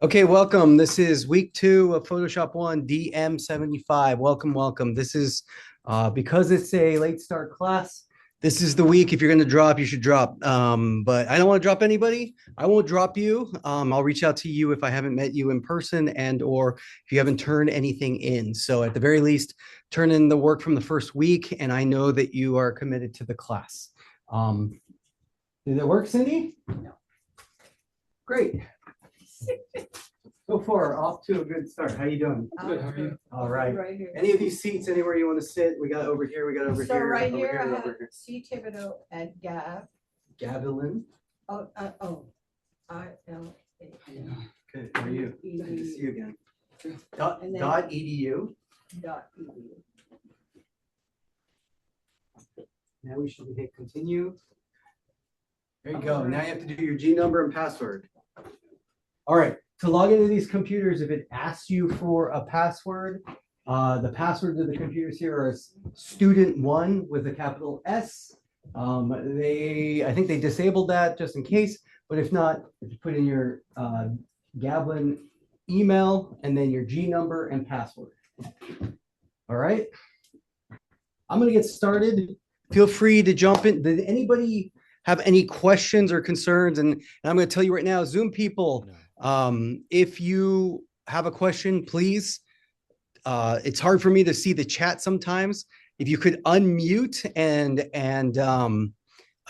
Okay, welcome. This is week 2 of Photoshop 1 DM75. Welcome, welcome. This is because it's a late start class. This is the week. If you're going to drop, you should drop. But I don't want to drop anybody. I won't drop you. I'll reach out to you if I haven't met you in person and or if you haven't turned anything in. So at the very least, turn in the work from the first week, and I know that you are committed to the class. Did it work, Cindy? No. Great. So far, off to a good start. How you doing? Good. How are you? All right. Right here. Any of these seats, anywhere you want to sit? We got over here, we got over So here. right over here, and I over have here. C. Thibodeau at Gab. Gavilan. I-L-A. Good. How are you? Good to see you again. Dot, And then- dot edu. .edu. Now we should hit continue. There you go. Now you have to do your G number and password. All right. To log into these computers, if it asks you for a password, the password of the computers here are student1 with a capital S. I think they disabled that just in case, but if not, if you put in your Gablin email and then your G number and password. All right. I'm going to get started. Feel free to jump in. Did anybody have any questions or concerns? And I'm going to tell you right now, Zoom people, if you have a question, please, it's hard for me to see the chat sometimes. If you could unmute and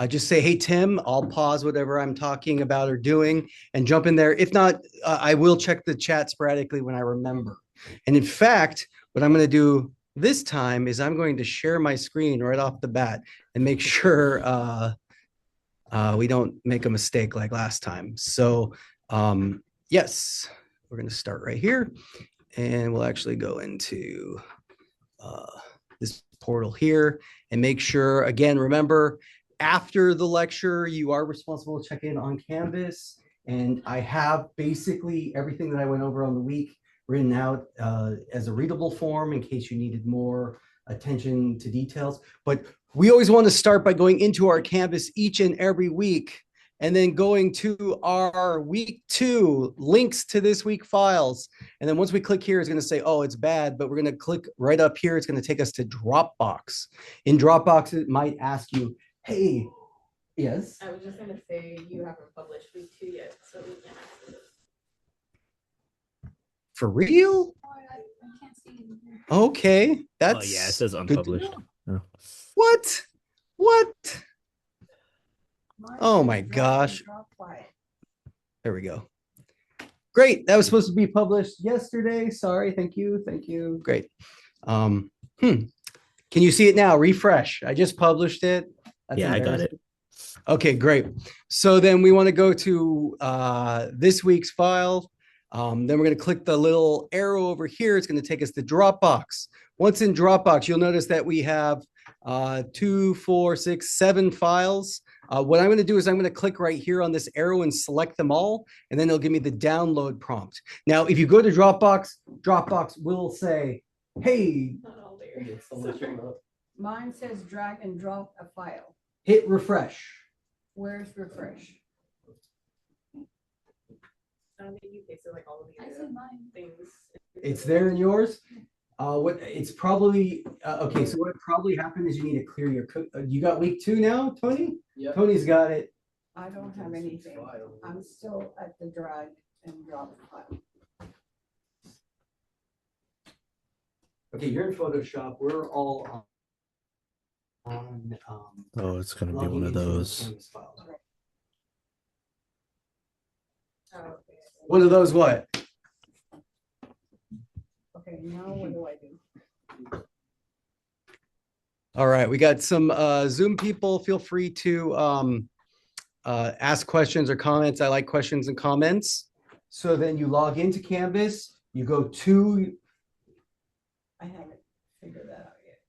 just say, hey, Tim, I'll pause whatever I'm talking about or doing and jump in there. If not, I will check the chat sporadically when I remember. And in fact, what I'm going to do this time is I'm going to share my screen right off the bat and make sure we don't make a mistake like last time. So yes, we're going to start right here, and we'll actually go into this portal here and make sure, again, remember, after the lecture, you are responsible to check in on Canvas. And I have basically everything that I went over on the week written out as a readable form in case you needed more attention to details. But we always want to start by going into our Canvas each and every week and then going to our week 2 links to this week files. And then once we click here, it's going to say, oh, it's bad, but we're going to click right up here. It's going to take us to Dropbox. In Dropbox, it might ask you, hey, yes? I was just going to say you haven't published week 2 yet, so we can't access it. For real? I can't see it here. Okay, that's Oh yeah, it says good to unpublished. know. What? What? Mine Oh says my drag gosh. and drop file. There we go. Great. That was supposed to be published yesterday. Sorry. Thank you. Thank you. Great. Can you see it now? Refresh. I just published it. That's Yeah, I got it. embarrassing. Okay, great. So then we want to go to this week's file. Then we're going to click the little arrow over here. It's going to take us to Dropbox. Once in Dropbox, you'll notice that we have 2, 4, 6, 7 files. What I'm going to do is I'm going to click right here on this arrow and select them all, and then it'll give me the download prompt. Now, if you go to Dropbox, Dropbox will say, hey, Not all there. Mine says drag and drop a file. hit refresh. Where's refresh? I don't think you pasted like all of I the said mine. things. It's there in yours. What it's probably okay. So what probably happened is you need to clear your. You got week 2 now, Tony. Yep. Tony's got it. I don't have anything. I'm still at the drag and drop file. Okay, you're in Photoshop. We're all on. Oh, it's gonna be logging one of into the those. Canvas files. Oh, okay. One of those what? Okay, now what do I do? All right, we got some Zoom people. Feel free to ask questions or comments. I like questions and comments. So then you log into Canvas. You go to. I haven't figured that out yet.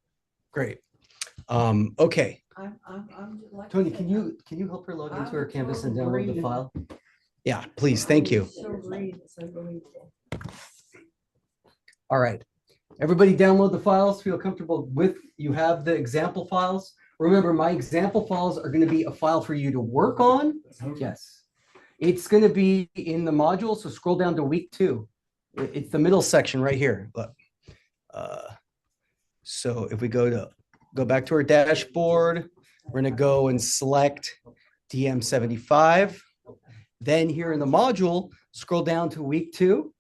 Great. Okay, I'm like I Tony, said, can you help her log into I'm her Canvas and totally download the green. file? Yeah, please. Thank you. So green, it's unbelievable. All right. Everybody download the files. Feel comfortable with, you have the example files. Remember, my example files are going to be a file for you to work on. Yes. It's going to be in the module. So scroll down to week 2. It's the middle section right here. Look. So if we go back to our dashboard, we're going to go and select DM75. Then here in the module, scroll down to week 2.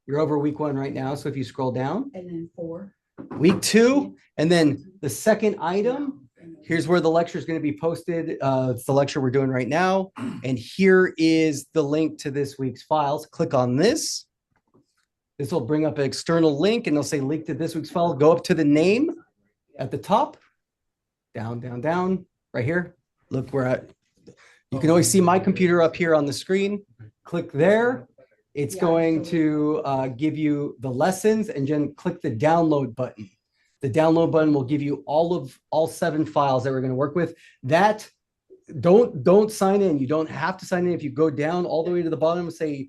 You're over week 1 right now. So if you scroll down, And then 4. week 2, and then the second item, here's where the lecture is going to be posted. It's the lecture we're doing right now. And here is the link to this week's files. Click on this. This will bring up an external link and they'll say link to this week's file. Go up to the name at the top, down, down, down, right here. Look where you can always see my computer up here on the screen. Click there. It's going to give you the lessons, and then click the download button. The download button will give you all 7 files that we're going to work with. That don't sign in. You don't have to sign in. If you go down all the way to the bottom and say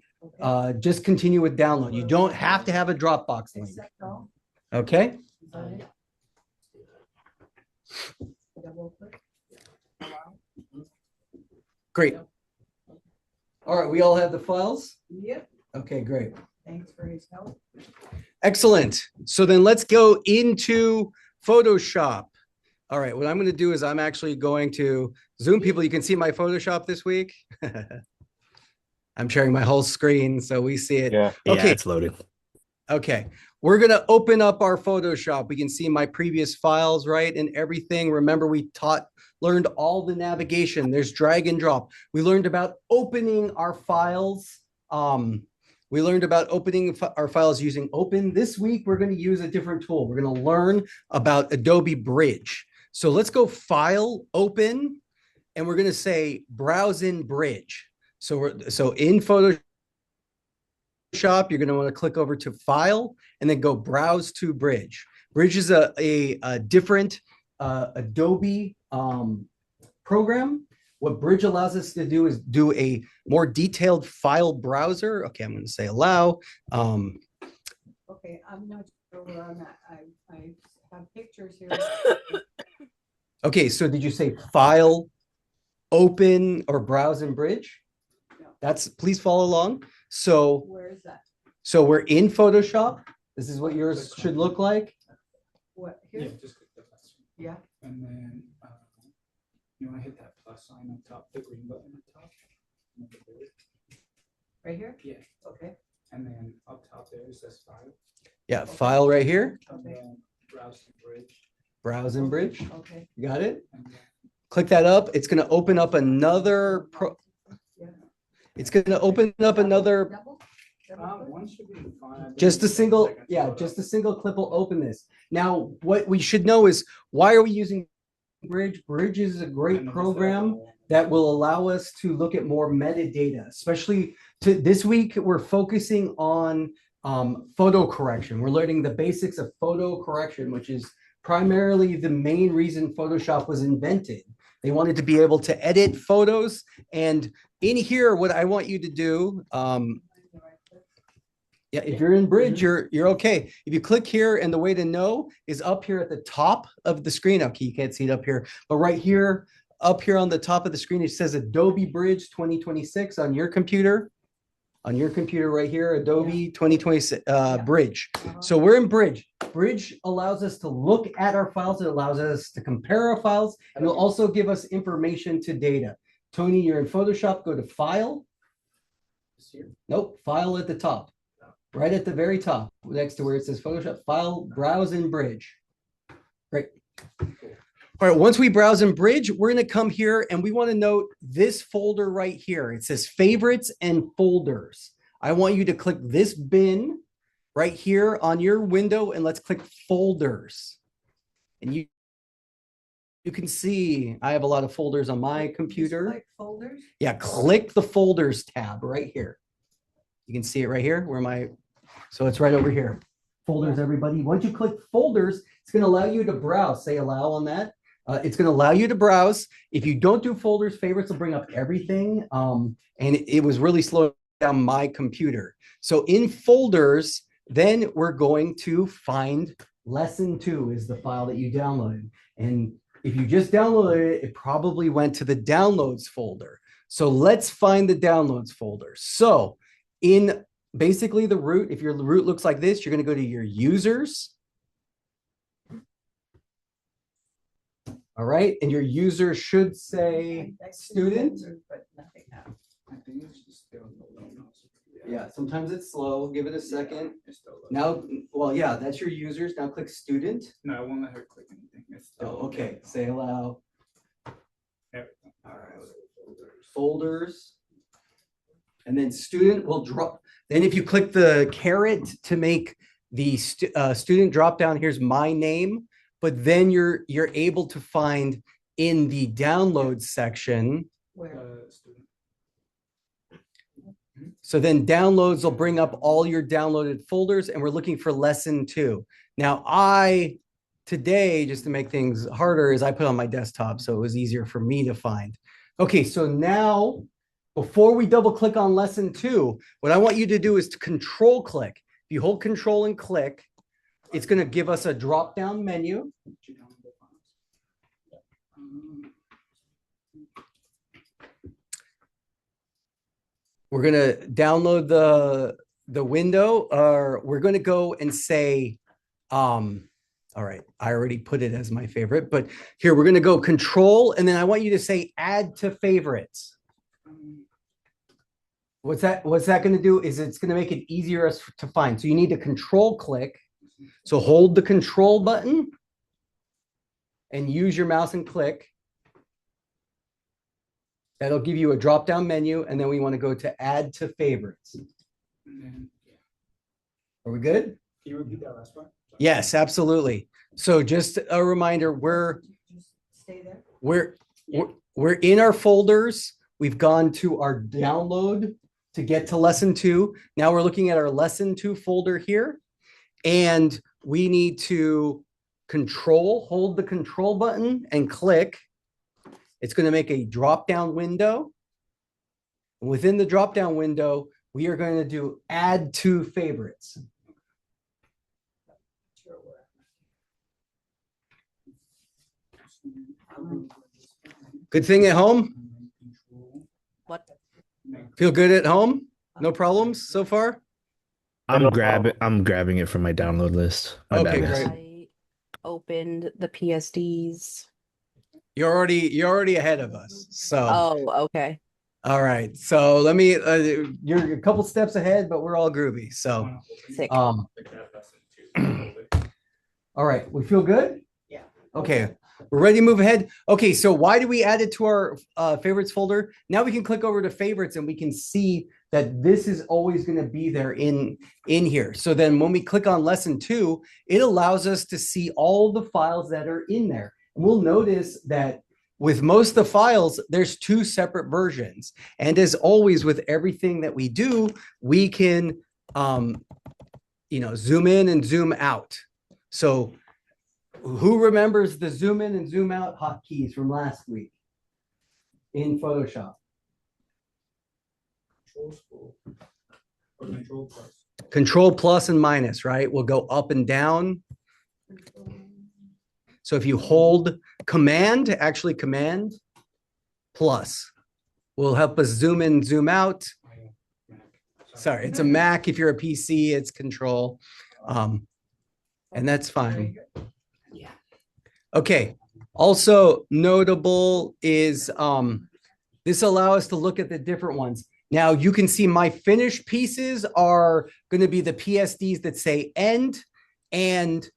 just continue with download. You don't have to have a Dropbox link. Okay. Great. All right, we all have the files? Yep, Okay, great. thanks for his help. Excellent. So then let's go into Photoshop. All right, what I'm going to do is I'm actually going to Zoom people. You can see my Photoshop this week. I'm sharing my whole screen so we see it. Yeah. Okay. Yeah, it's loading. Okay, we're going to open up our Photoshop. We can see my previous files, right? And everything. Remember, we learned all the navigation. There's drag and drop. We learned about opening our files. We learned about opening our files using Open. This week, we're going to use a different tool. We're going to learn about Adobe Bridge. So let's go File, Open, and we're going to say Browse in Bridge. So in Photoshop, you're going to want to click over to File and then go Browse to Bridge. Bridge is a different Adobe program. What Bridge allows us to do is do a more detailed file browser. Okay, I'm going to say allow. Okay, I'm not sure where I'm at. I have pictures here. Okay, so did you say File, Open, or Browse in Bridge? No. Please follow along. So Where is that? we're in Photoshop. This is what yours should look like. What, Yeah, here? just click the plus. Yeah, And then you want to hit that plus sign on top, the green button on top. right here? Yeah, Okay, and then up top there is this file. Yeah, File right here. And Okay. then browse the bridge. Browse in Bridge. okay. You got it? And then Click that up. It's going to open up another Yeah. It's going to open up another, Double? Double click? one should be fine. I think just a it's single, seconds yeah, load just up. a single clip will open this. Now, what we should know is, why are we using Bridge? Bridge is a great And then program that will allow us to look at more metadata, especially this week, we're focusing on photo correction. We're learning the basics of photo correction, which is primarily the main reason Photoshop was invented. They wanted to be able to edit photos. And in here, what I want you to do, yeah, if you're in Bridge, you're okay. If you click here, and the way to know is up here at the top of the screen. Okay, you can't see it up here, but right here, up here on the top of the screen, it says Adobe Bridge 2026 on your computer. On your computer right here, Adobe 2026 Bridge. Uh-huh. So we're in Bridge. Bridge allows us to look at our files. It allows us to compare our files, and it'll also give us information to data. Tony, you're in Photoshop. Go to File. This here. Nope, File at the top. Right at the very top, next to where it says Photoshop, File, Browse in Bridge. Great. All right, once we browse in Bridge, we're going to come here and we want to note this folder right here. It says Favorites and Folders. I want you to click this bin right here on your window, and let's click Folders. And you can see I have a lot of folders on my computer. Just like folders? Yeah, click the Folders tab right here. You can see it right here so it's right over here. Folders, everybody. Once you click Folders, it's going to allow you to browse. Say allow on that. It's going to allow you to browse. If you don't do folders, favorites will bring up everything. And it was really slowing down my computer. So in folders, then we're going to find lesson 2 is the file that you downloaded. And if you just downloaded it, it probably went to the downloads folder. So let's find the downloads folder. So in basically the root, if your root looks like this, you're going to go to your users. All right. And your user should say I see student. sensors, But nothing else. I think it's just still loading. Yeah, sometimes it's slow. Give it a second. It's still loading. Now, well, yeah, that's your users. Now click student. No, I won't let her click anything. It's still Oh, okay. Say allow. everything. All right. Folders. And then student will drop. Then if you click the caret to make the student drop down, here's my name. But then you're able to find in the downloads section. Where, Student. So then downloads will bring up all your downloaded folders, and we're looking for lesson 2. Now today, just to make things harder, is I put on my desktop, so it was easier for me to find. Okay, so now before we double click on lesson 2, what I want you to do is to control click. If you hold control and click, it's going to give us a drop down menu. We're going to download the window, or we're going to go and say, all right, I already put it as my favorite, but here we're going to go control, and then I want you to say add to favorites. What's that going to do is it's going to make it easier us to find. So you need to control click. So hold the control button and use your mouse and click. That'll give you a drop down menu, and then we want to go to add to favorites. Are we good? Can you repeat that last part? Yes, absolutely. So just a reminder, just stay there? we're in our folders. We've gone to our download to get to lesson 2. Now we're looking at our lesson 2 folder here, and we need to hold the control button and click. It's going to make a drop-down window. Within the drop-down window, we are going to do add to favorites. Good thing at home? What? Feel good at home? No problems so far? I'm grabbing it from my download list. My Okay, bad, guys. great. I opened the PSDs. You're already ahead of us. So, Oh, okay. all right. So let me, you're a couple steps ahead, but we're all groovy. So, Sick. all right. We feel good? Yeah. Okay. We're ready to move ahead. Okay. So why do we add it to our favorites folder? Now we can click over to favorites and we can see that this is always going to be there in here. So then when we click on lesson 2, it allows us to see all the files that are in there. And we'll notice that with most of the files, there's 2 separate versions. And as always, with everything that we do, we can, zoom in and zoom out. So who remembers the zoom in and zoom out hotkeys from last week in Photoshop? Control plus and minus, right? We'll go up and down. So if you hold command plus will help us zoom in, zoom out. Sorry, it's a Mac. If you're a PC, it's control. And that's fine. Yeah. Okay. Also notable is this allows us to look at the different ones. Now you can see my finished pieces are going to be the PSDs that say end, and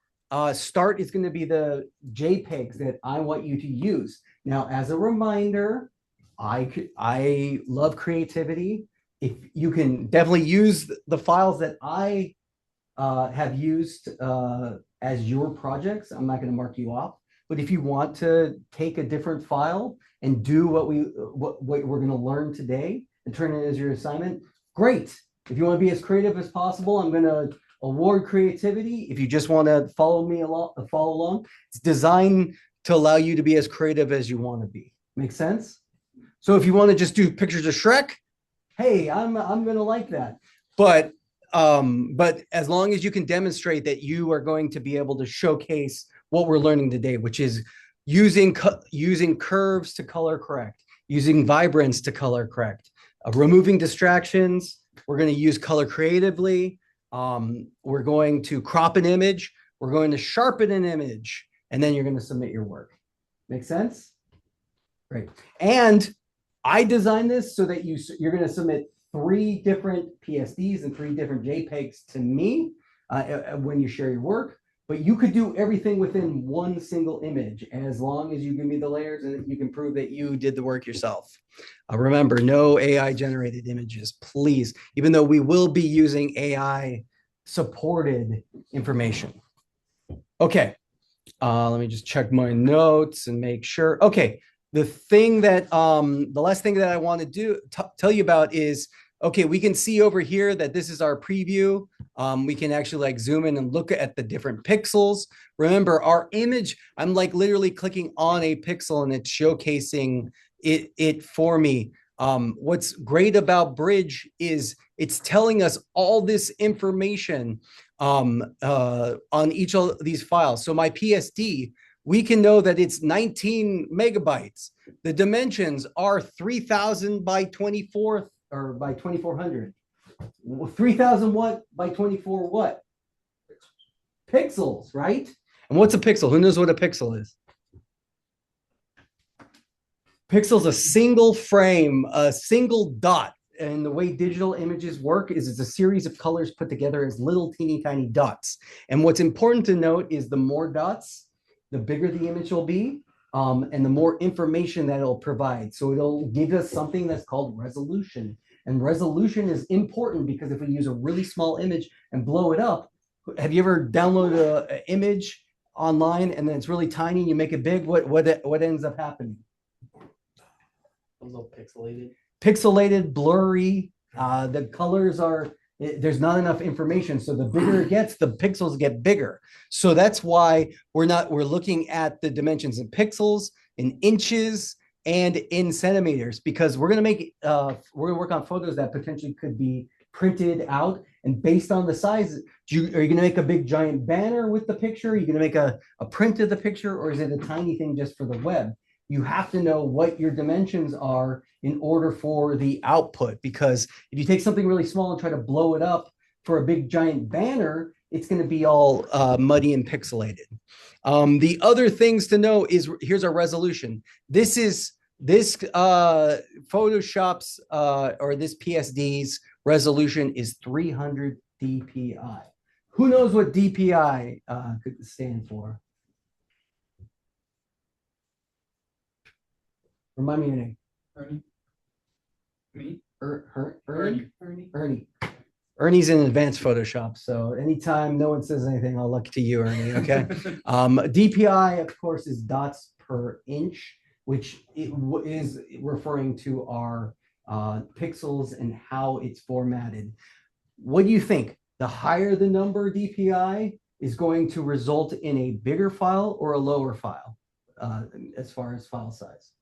start is going to be the JPEGs that I want you to use. Now, as a reminder, I love creativity. If you can definitely use the files that I have used as your projects, I'm not going to mark you off. But if you want to take a different file and do what we're going to learn today and turn it as your assignment, great. If you want to be as creative as possible, I'm going to award creativity. If you just want to follow along, it's designed to allow you to be as creative as you want to be. Make sense? So if you want to just do pictures of Shrek, hey, I'm going to like that. But as long as you can demonstrate that you are going to be able to showcase what we're learning today, which is using curves to color correct, using vibrance to color correct, removing distractions. We're going to use color creatively. We're going to crop an image. We're going to sharpen an image, and then you're going to submit your work. Make sense? Great. And I designed this so that you're going to submit 3 different PSDs and 3 different JPEGs to me when you share your work. But you could do everything within one single image as long as you give me the layers and you can prove that you did the work yourself. Remember, no AI generated images, please, even though we will be using AI supported information. Okay, let me just check my notes and make sure. Okay, the last thing that I want to tell you about is, okay, we can see over here that this is our preview. We can actually like zoom in and look at the different pixels. Remember, our image, I'm like literally clicking on a pixel and it's showcasing it for me. What's great about Bridge is it's telling us all this information on each of these files. So my PSD, we can know that it's 19 megabytes. The dimensions are 3000 by 24 or by 2400. 3000 what by 24 what? Pixels, right? And what's a pixel? Who knows what a pixel is? Pixel's a single frame, a single dot. And the way digital images work is it's a series of colors put together as little teeny tiny dots. And what's important to note is the more dots, the bigger the image will be, and the more information that it'll provide. So it'll give us something that's called resolution. And resolution is important because if we use a really small image and blow it up, have you ever downloaded an image online and then it's really tiny and you make it big? What ends up happening? A little pixelated. Pixelated, blurry. The colors there's not enough information. So the bigger it gets, the pixels get bigger. So that's why we're looking at the dimensions in pixels, in inches, and in centimeters, because we're going to work on photos that potentially could be printed out. And based on the size, are you going to make a big giant banner with the picture? Are you going to make a print of the picture, or is it a tiny thing just for the web? You have to know what your dimensions are in order for the output, because if you take something really small and try to blow it up for a big giant banner, it's going to be all muddy and pixelated. The other things to know is here's our resolution. This Photoshop's or this PSD's resolution is 300 DPI. Who knows what DPI could stand for? Remind me your name. Ernie? Me? Ernie? Ernie? Ernie. Ernie's in advanced Photoshop, so anytime no one says anything, I'll look to you, Ernie, okay? DPI, of course, is dots per inch, which is referring to our pixels and how it's formatted. What do you think? The higher the number DPI is going to result in a bigger file or a lower file as far as file size?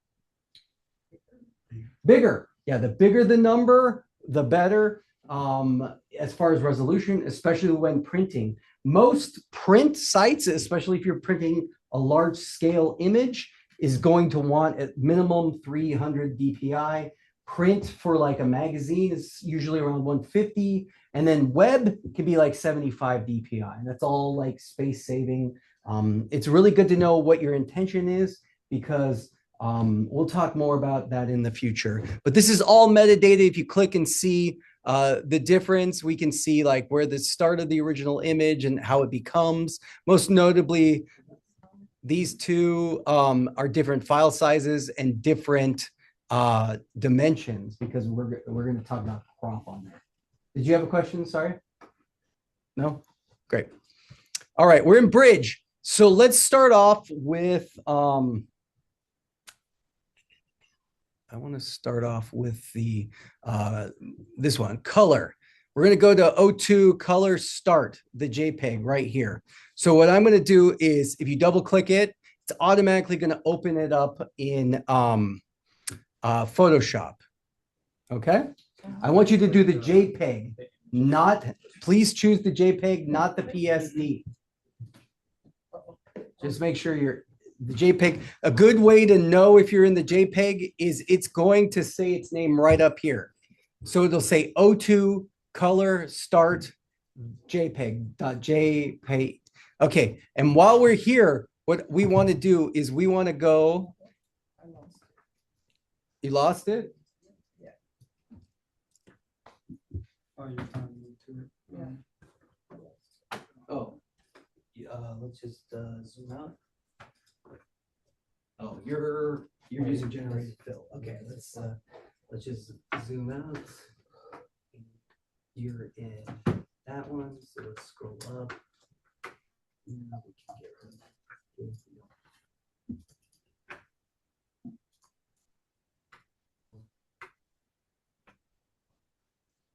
Bigger. Yeah, the bigger the number, the better. As far as resolution, especially when printing. Most print sites, especially if you're printing a large scale image, is going to want at minimum 300 DPI. Print for like a magazine is usually around 150. And then web can be like 75 DPI. And that's all like space saving. It's really good to know what your intention is, because we'll talk more about that in the future. But this is all metadata. If you click and see the difference, we can see like where the start of the original image and how it becomes. Most notably, these two are different file sizes and different dimensions, because we're going to talk about crop on there. Did you have a question? Sorry. No? Great. All right, we're in Bridge. So let's start off with I want to start off with the this one, color. We're going to go to O2 color start, the JPEG right here. So what I'm going to do is, if you double click it, it's automatically going to open it up in Photoshop. Okay. I want you to do the JPEG, please choose the JPEG, not the PSD. Just make sure the JPEG. A good way to know if you're in the JPEG is it's going to say its name right up here. So it'll say O2 color start JPEG.jpg. Okay, and while we're here, what we want to do is we want to go. I lost it. You lost it? Oh, you're trying to move to it. Yeah. Oh, let's just zoom out. Oh, you're using generated fill. Okay, let's just zoom out. You're in that one, so let's scroll up. Now we can get rid of that.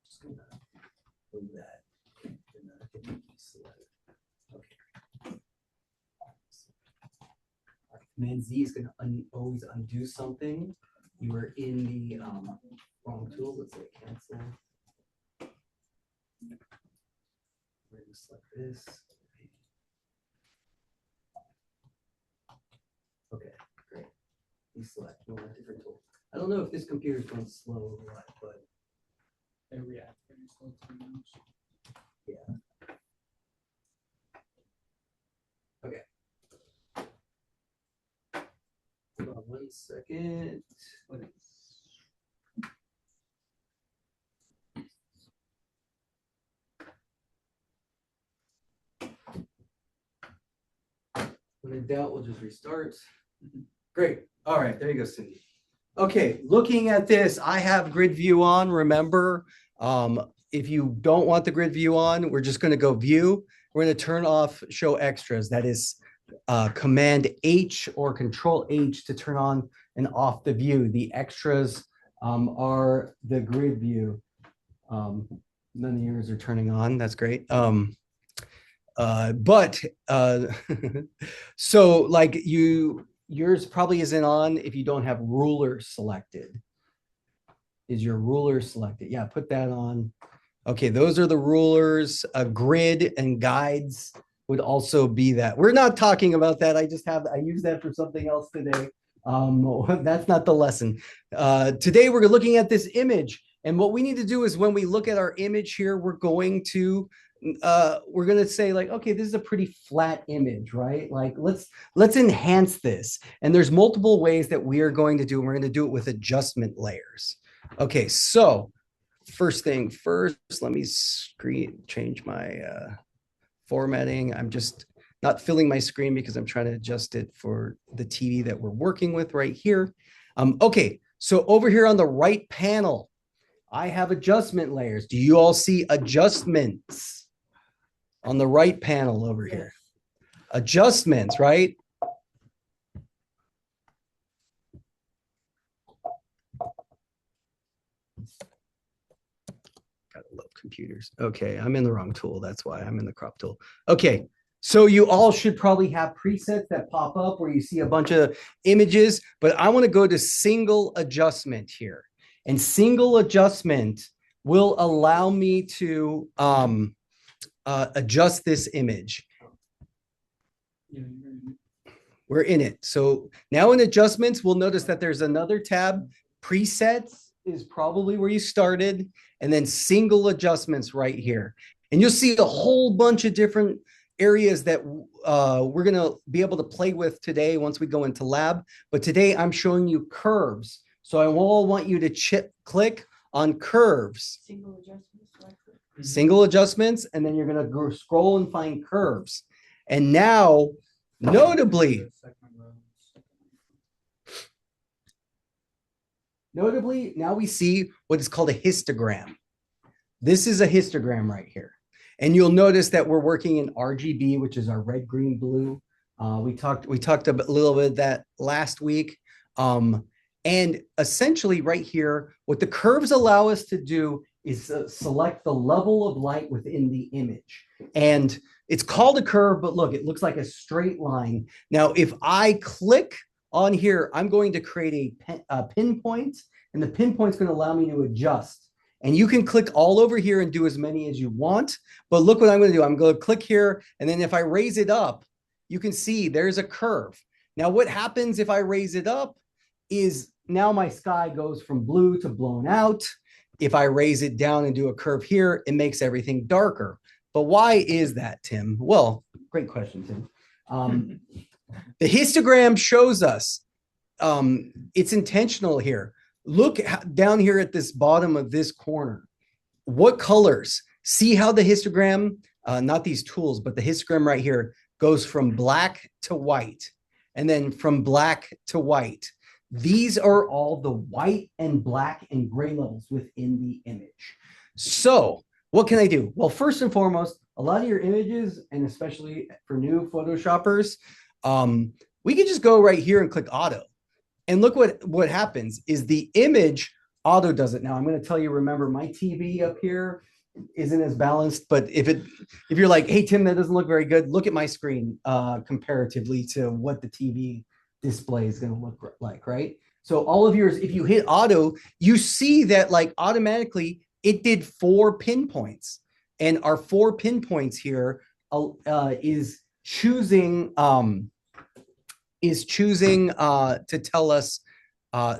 Just gonna move that. And, hit select. Okay. Command Z is going to always undo something. You were in the wrong tool. Let's say cancel. We're going to select this. Okay, great. Deselect. No, a different tool. I don't know if this computer is going slow or what, but They react very slow to the mouse. hold on 1 second. What is when in doubt, we'll just restart. Great. All right, there you go, Cindy. Okay, looking at this, I have grid view on. Remember, if you don't want the grid view on, we're just going to go view. We're going to turn off show extras. That is Command H or Control H to turn on and off the view. The extras are the grid view. None of yours are turning on. That's great. So like yours probably isn't on if you don't have ruler selected. Is your ruler selected? Yeah, put that on. Okay, those are the rulers. A grid and guides would also be that. We're not talking about that. I use that for something else today. That's not the lesson. Today we're looking at this image. And what we need to do is when we look at our image here, we're going to say like, okay, this is a pretty flat image, right? Like let's enhance this. And there's multiple ways that we are going to do, and we're going to do it with adjustment layers. Okay, so first thing first, let me change my formatting. I'm just not filling my screen because I'm trying to adjust it for the TV that we're working with right here. Okay, so over here on the right panel, I have adjustment layers. Do you all see adjustments on the right panel over here? Adjustments, right? Gotta love computers. Okay, I'm in the wrong tool. That's why I'm in the crop tool. Okay, so you all should probably have presets that pop up where you see a bunch of images, but I want to go to single adjustment here. And single adjustment will allow me to adjust this image. Yeah, you're in We're in it. So now in adjustments, we'll notice that there's another tab. Presets is probably where you started, and then single adjustments right here. And you'll see a whole bunch of different areas that we're going to be able to play with today once we go into lab. But today I'm showing you curves. So I will want you to click on curves. Single adjustments, right? Single adjustments, and then you're going to go scroll and find curves. And now, notably, the second row. now we see what is called a histogram. This is a histogram right here. And you'll notice that we're working in RGB, which is our red, green, blue. We talked a little bit of that last week. And essentially right here, what the curves allow us to do is select the level of light within the image. And it's called a curve, but look, it looks like a straight line. Now, if I click on here, I'm going to create a pinpoint, and the pinpoint's going to allow me to adjust. And you can click all over here and do as many as you want. But look what I'm going to do. I'm going to click here, and then if I raise it up, you can see there's a curve. Now, what happens if I raise it up is now my sky goes from blue to blown out. If I raise it down and do a curve here, it makes everything darker. But why is that, Tim? Well, great question, Tim. The histogram shows us it's intentional here. Look down here at this bottom of this corner. What colors? See how the histogram, not these tools, but the histogram right here goes from black to white, and then from black to white. These are all the white and black and gray levels within the image. So what can I do? Well, first and foremost, a lot of your images, and especially for new Photoshoppers, we can just go right here and click auto. And look what happens is the image auto does it. Now I'm going to tell you, remember my TV up here isn't as balanced, but if you're like, hey, Tim, that doesn't look very good, look at my screen comparatively to what the TV display is going to look like, right? So all of yours, if you hit auto, you see that like automatically it did 4 pinpoints, and our 4 pinpoints here is choosing to tell us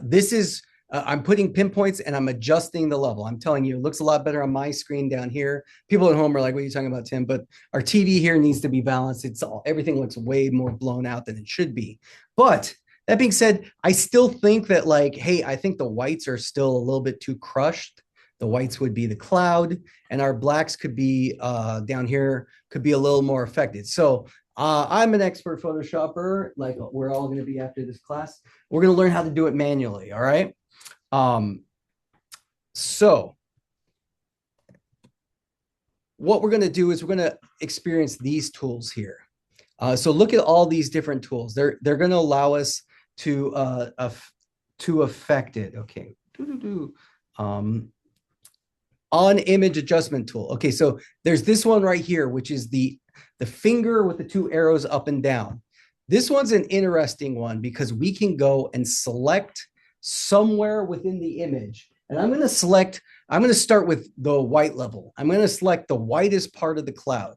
this is I'm putting pinpoints and I'm adjusting the level. I'm telling you, it looks a lot better on my screen down here. People at home are like, what are you talking about, Tim? But our TV here needs to be balanced. Everything looks way more blown out than it should be. But that being said, I still think that like, hey, I think the whites are still a little bit too crushed. The whites would be the cloud, and our blacks could be down here, could be a little more affected. So I'm an expert Photoshopper, like we're all going to be after this class. We're going to learn how to do it manually, all right? So what we're going to do is we're going to experience these tools here. So look at all these different tools. They're going to allow us to affect it. Okay. On image adjustment tool. Okay, so there's this one right here, which is the finger with the 2 arrows up and down. This one's an interesting one because we can go and select somewhere within the image. And I'm going to start with the white level. I'm going to select the whitest part of the cloud.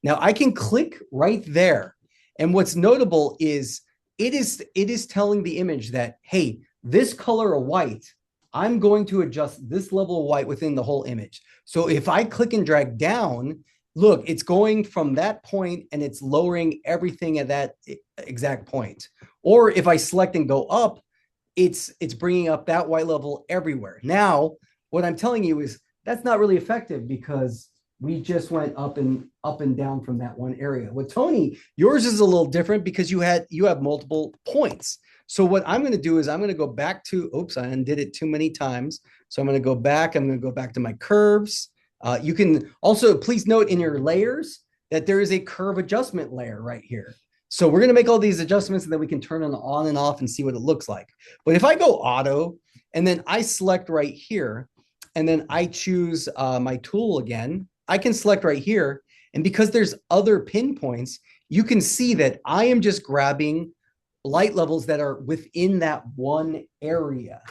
Now I can click right there. And what's notable is it is telling the image that, hey, this color of white, I'm going to adjust this level of white within the whole image. So if I click and drag down, look, it's going from that point and it's lowering everything at that exact point. Or if I select and go up, it's bringing up that white level everywhere. Now, what I'm telling you is that's not really effective because we just went up and down from that one area. With Tony, yours is a little different because you have multiple points. So what I'm going to do is I'm going to go back to, oops, I undid it too many times. So I'm going to go back. I'm going to go back to my curves. You can also, please note in your layers that there is a curve adjustment layer right here. So we're going to make all these adjustments and then we can turn it on and off and see what it looks like. But if I go auto and then I select right here and then I choose my tool again, I can select right here. And because there's other pinpoints, you can see that I am just grabbing light levels that are within that one area.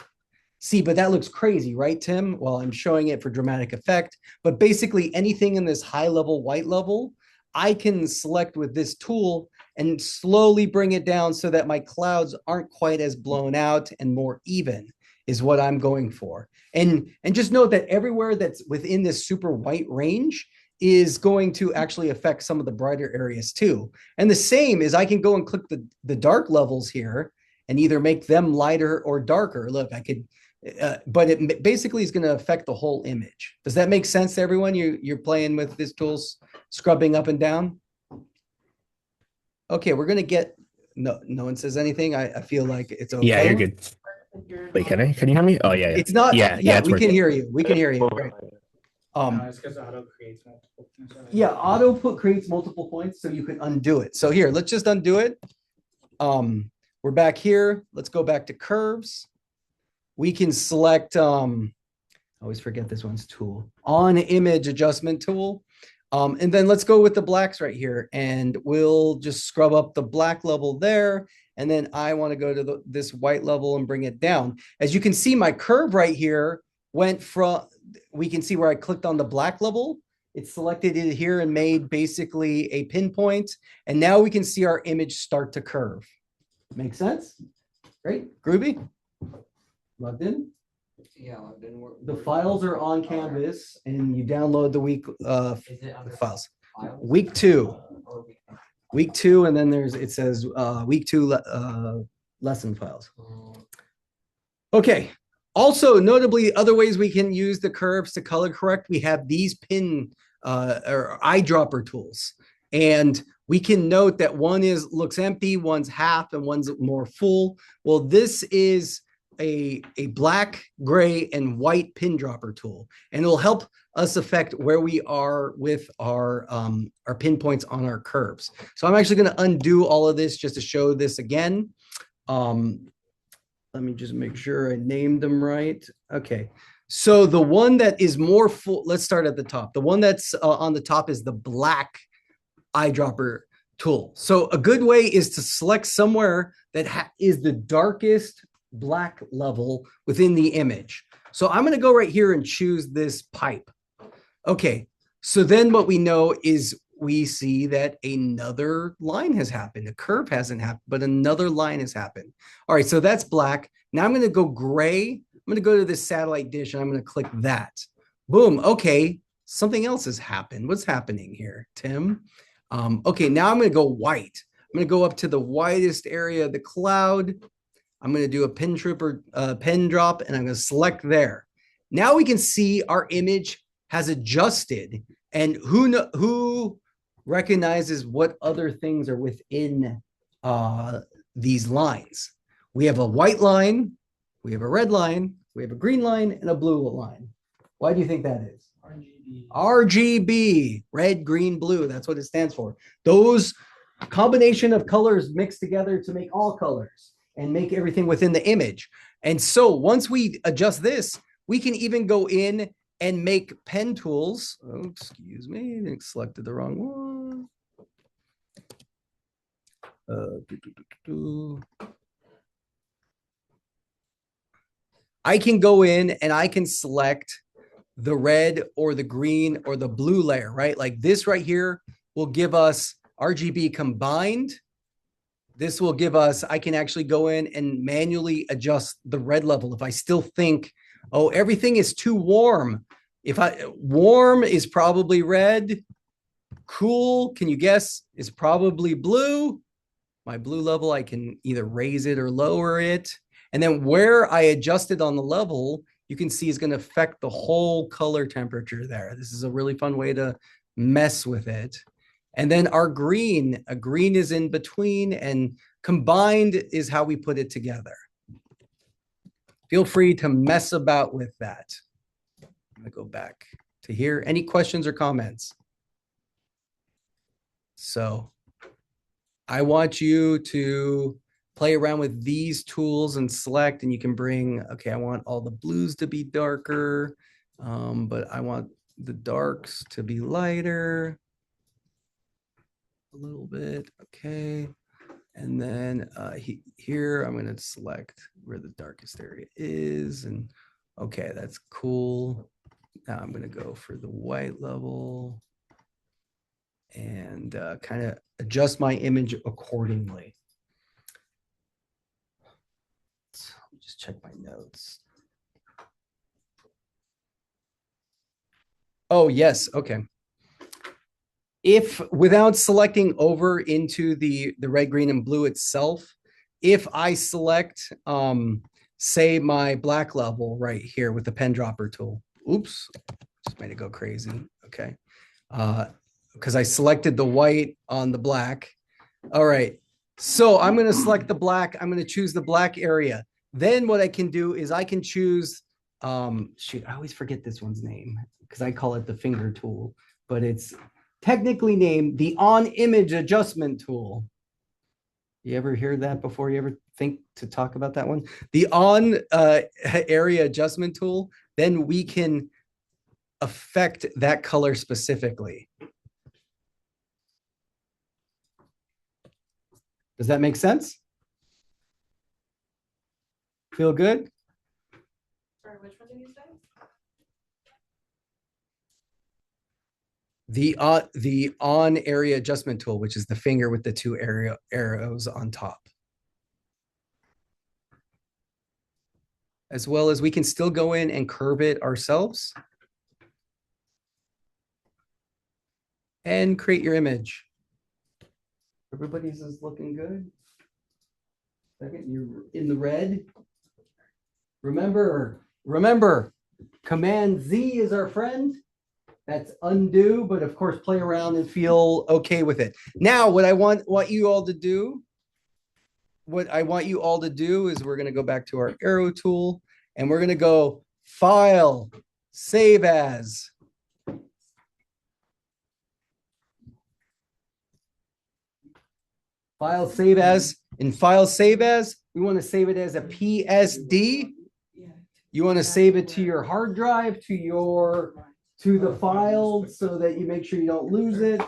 See, but that looks crazy, right, Tim? Well, I'm showing it for dramatic effect, but basically anything in this high level, white level, I can select with this tool and slowly bring it down so that my clouds aren't quite as blown out and more even is what I'm going for. And just note that everywhere that's within this super white range is going to actually affect some of the brighter areas too. And the same is I can go and click the dark levels here and either make them lighter or darker. Look, I could, but it basically is going to affect the whole image. Does that make sense to everyone? You're playing with these tools, scrubbing up and down? Okay, we're going to get, no one says anything. I feel like it's okay. Yeah, you're good. Wait, can you hear me? Oh yeah. It's not, Yeah, it's we can working. hear you. We can hear you. Great. No, it's because auto creates multiple things. Yeah, auto creates multiple points, so you can undo it. So here, let's just undo it. We're back here. Let's go back to curves. We can select, I always forget this one's tool, on image adjustment tool. And then let's go with the blacks right here and we'll just scrub up the black level there. And then I want to go to this white level and bring it down. As you can see, my curve right here went from, we can see where I clicked on the black level. It selected it here and made basically a pinpoint. And now we can see our image start to curve. Make sense? Great, groovy? Logged in? Yeah, I've been working. The files are on Canvas and you download the week Is it under files. files? Week 2. Or we- Week 2, and then it says week 2 lesson files. Okay. Also, notably, other ways we can use the curves to color correct. We have these pin or eyedropper tools, and we can note that one looks empty, one's half, and one's more full. Well, this is a black, gray, and white pin dropper tool, and it'll help us affect where we are with our pinpoints on our curves. So I'm actually going to undo all of this just to show this again. Let me just make sure I named them right. Okay. So the one that is more full, let's start at the top. The one that's on the top is the black eyedropper tool. So a good way is to select somewhere that is the darkest black level within the image. So I'm going to go right here and choose this pipe. Okay, so then what we know is we see that another line has happened. A curve hasn't happened, but another line has happened. All right, so that's black. Now I'm going to go gray. I'm going to go to this satellite dish and I'm going to click that. Boom. Okay, something else has happened. What's happening here, Tim? Okay, now I'm going to go white. I'm going to go up to the whitest area of the cloud. I'm going to do a pen drop, and I'm going to select there. Now we can see our image has adjusted, and who recognizes what other things are within these lines. We have a white line, we have a red line, we have a green line, and a blue line. Why do you think that is? RGB. RGB, red, green, blue. That's what it stands for. Those combination of colors mixed together to make all colors and make everything within the image. And so once we adjust this, we can even go in and make pen tools. Oh, excuse me, I selected the wrong one. I can go in and I can select the red or the green or the blue layer, right? Like this right here will give us RGB combined. This will give us, I can actually go in and manually adjust the red level. If I still think, oh, everything is too warm. Warm is probably red. Cool, can you guess, is probably blue. My blue level, I can either raise it or lower it. And then where I adjusted on the level, you can see is going to affect the whole color temperature there. This is a really fun way to mess with it. And then our green, a green is in between, and combined is how we put it together. Feel free to mess about with that. I'm going to go back to here. Any questions or comments? So I want you to play around with these tools and select, and you can bring, okay, I want all the blues to be darker, but I want the darks to be lighter a little bit. Okay. And then here, I'm going to select where the darkest area is. And okay, that's cool. Now I'm going to go for the white level and kind of adjust my image accordingly. So let me just check my notes. Oh, yes. Okay. If without selecting over into the red, green, and blue itself, if I select, say my black level right here with the pen dropper tool, oops, just made it go crazy. Okay. Because I selected the white on the black. All right. So I'm going to select the black. I'm going to choose the black area. Then what I can do is I can choose, shoot, I always forget this one's name because I call it the finger tool, but it's technically named the on image adjustment tool. You ever hear that before? You ever think to talk about that one? The on area adjustment tool, then we can affect that color specifically. Does that make sense? Feel good? Sorry, which one did you say? The on area adjustment tool, which is the finger with the two arrows on top. as well as we can still go in and curve it ourselves. And create your image. Everybody's is looking good. Second, you're in the red. Remember, Command Z is our friend. That's undo, but of course, play around and feel okay with it. Now, what I want you all to do, is we're going to go back to our arrow tool and we're going to go File, Save As. File, Save As. In File, Save As, we want to save it as a PSD. You want to save it to your hard drive, to the file, so that you make sure you don't lose it.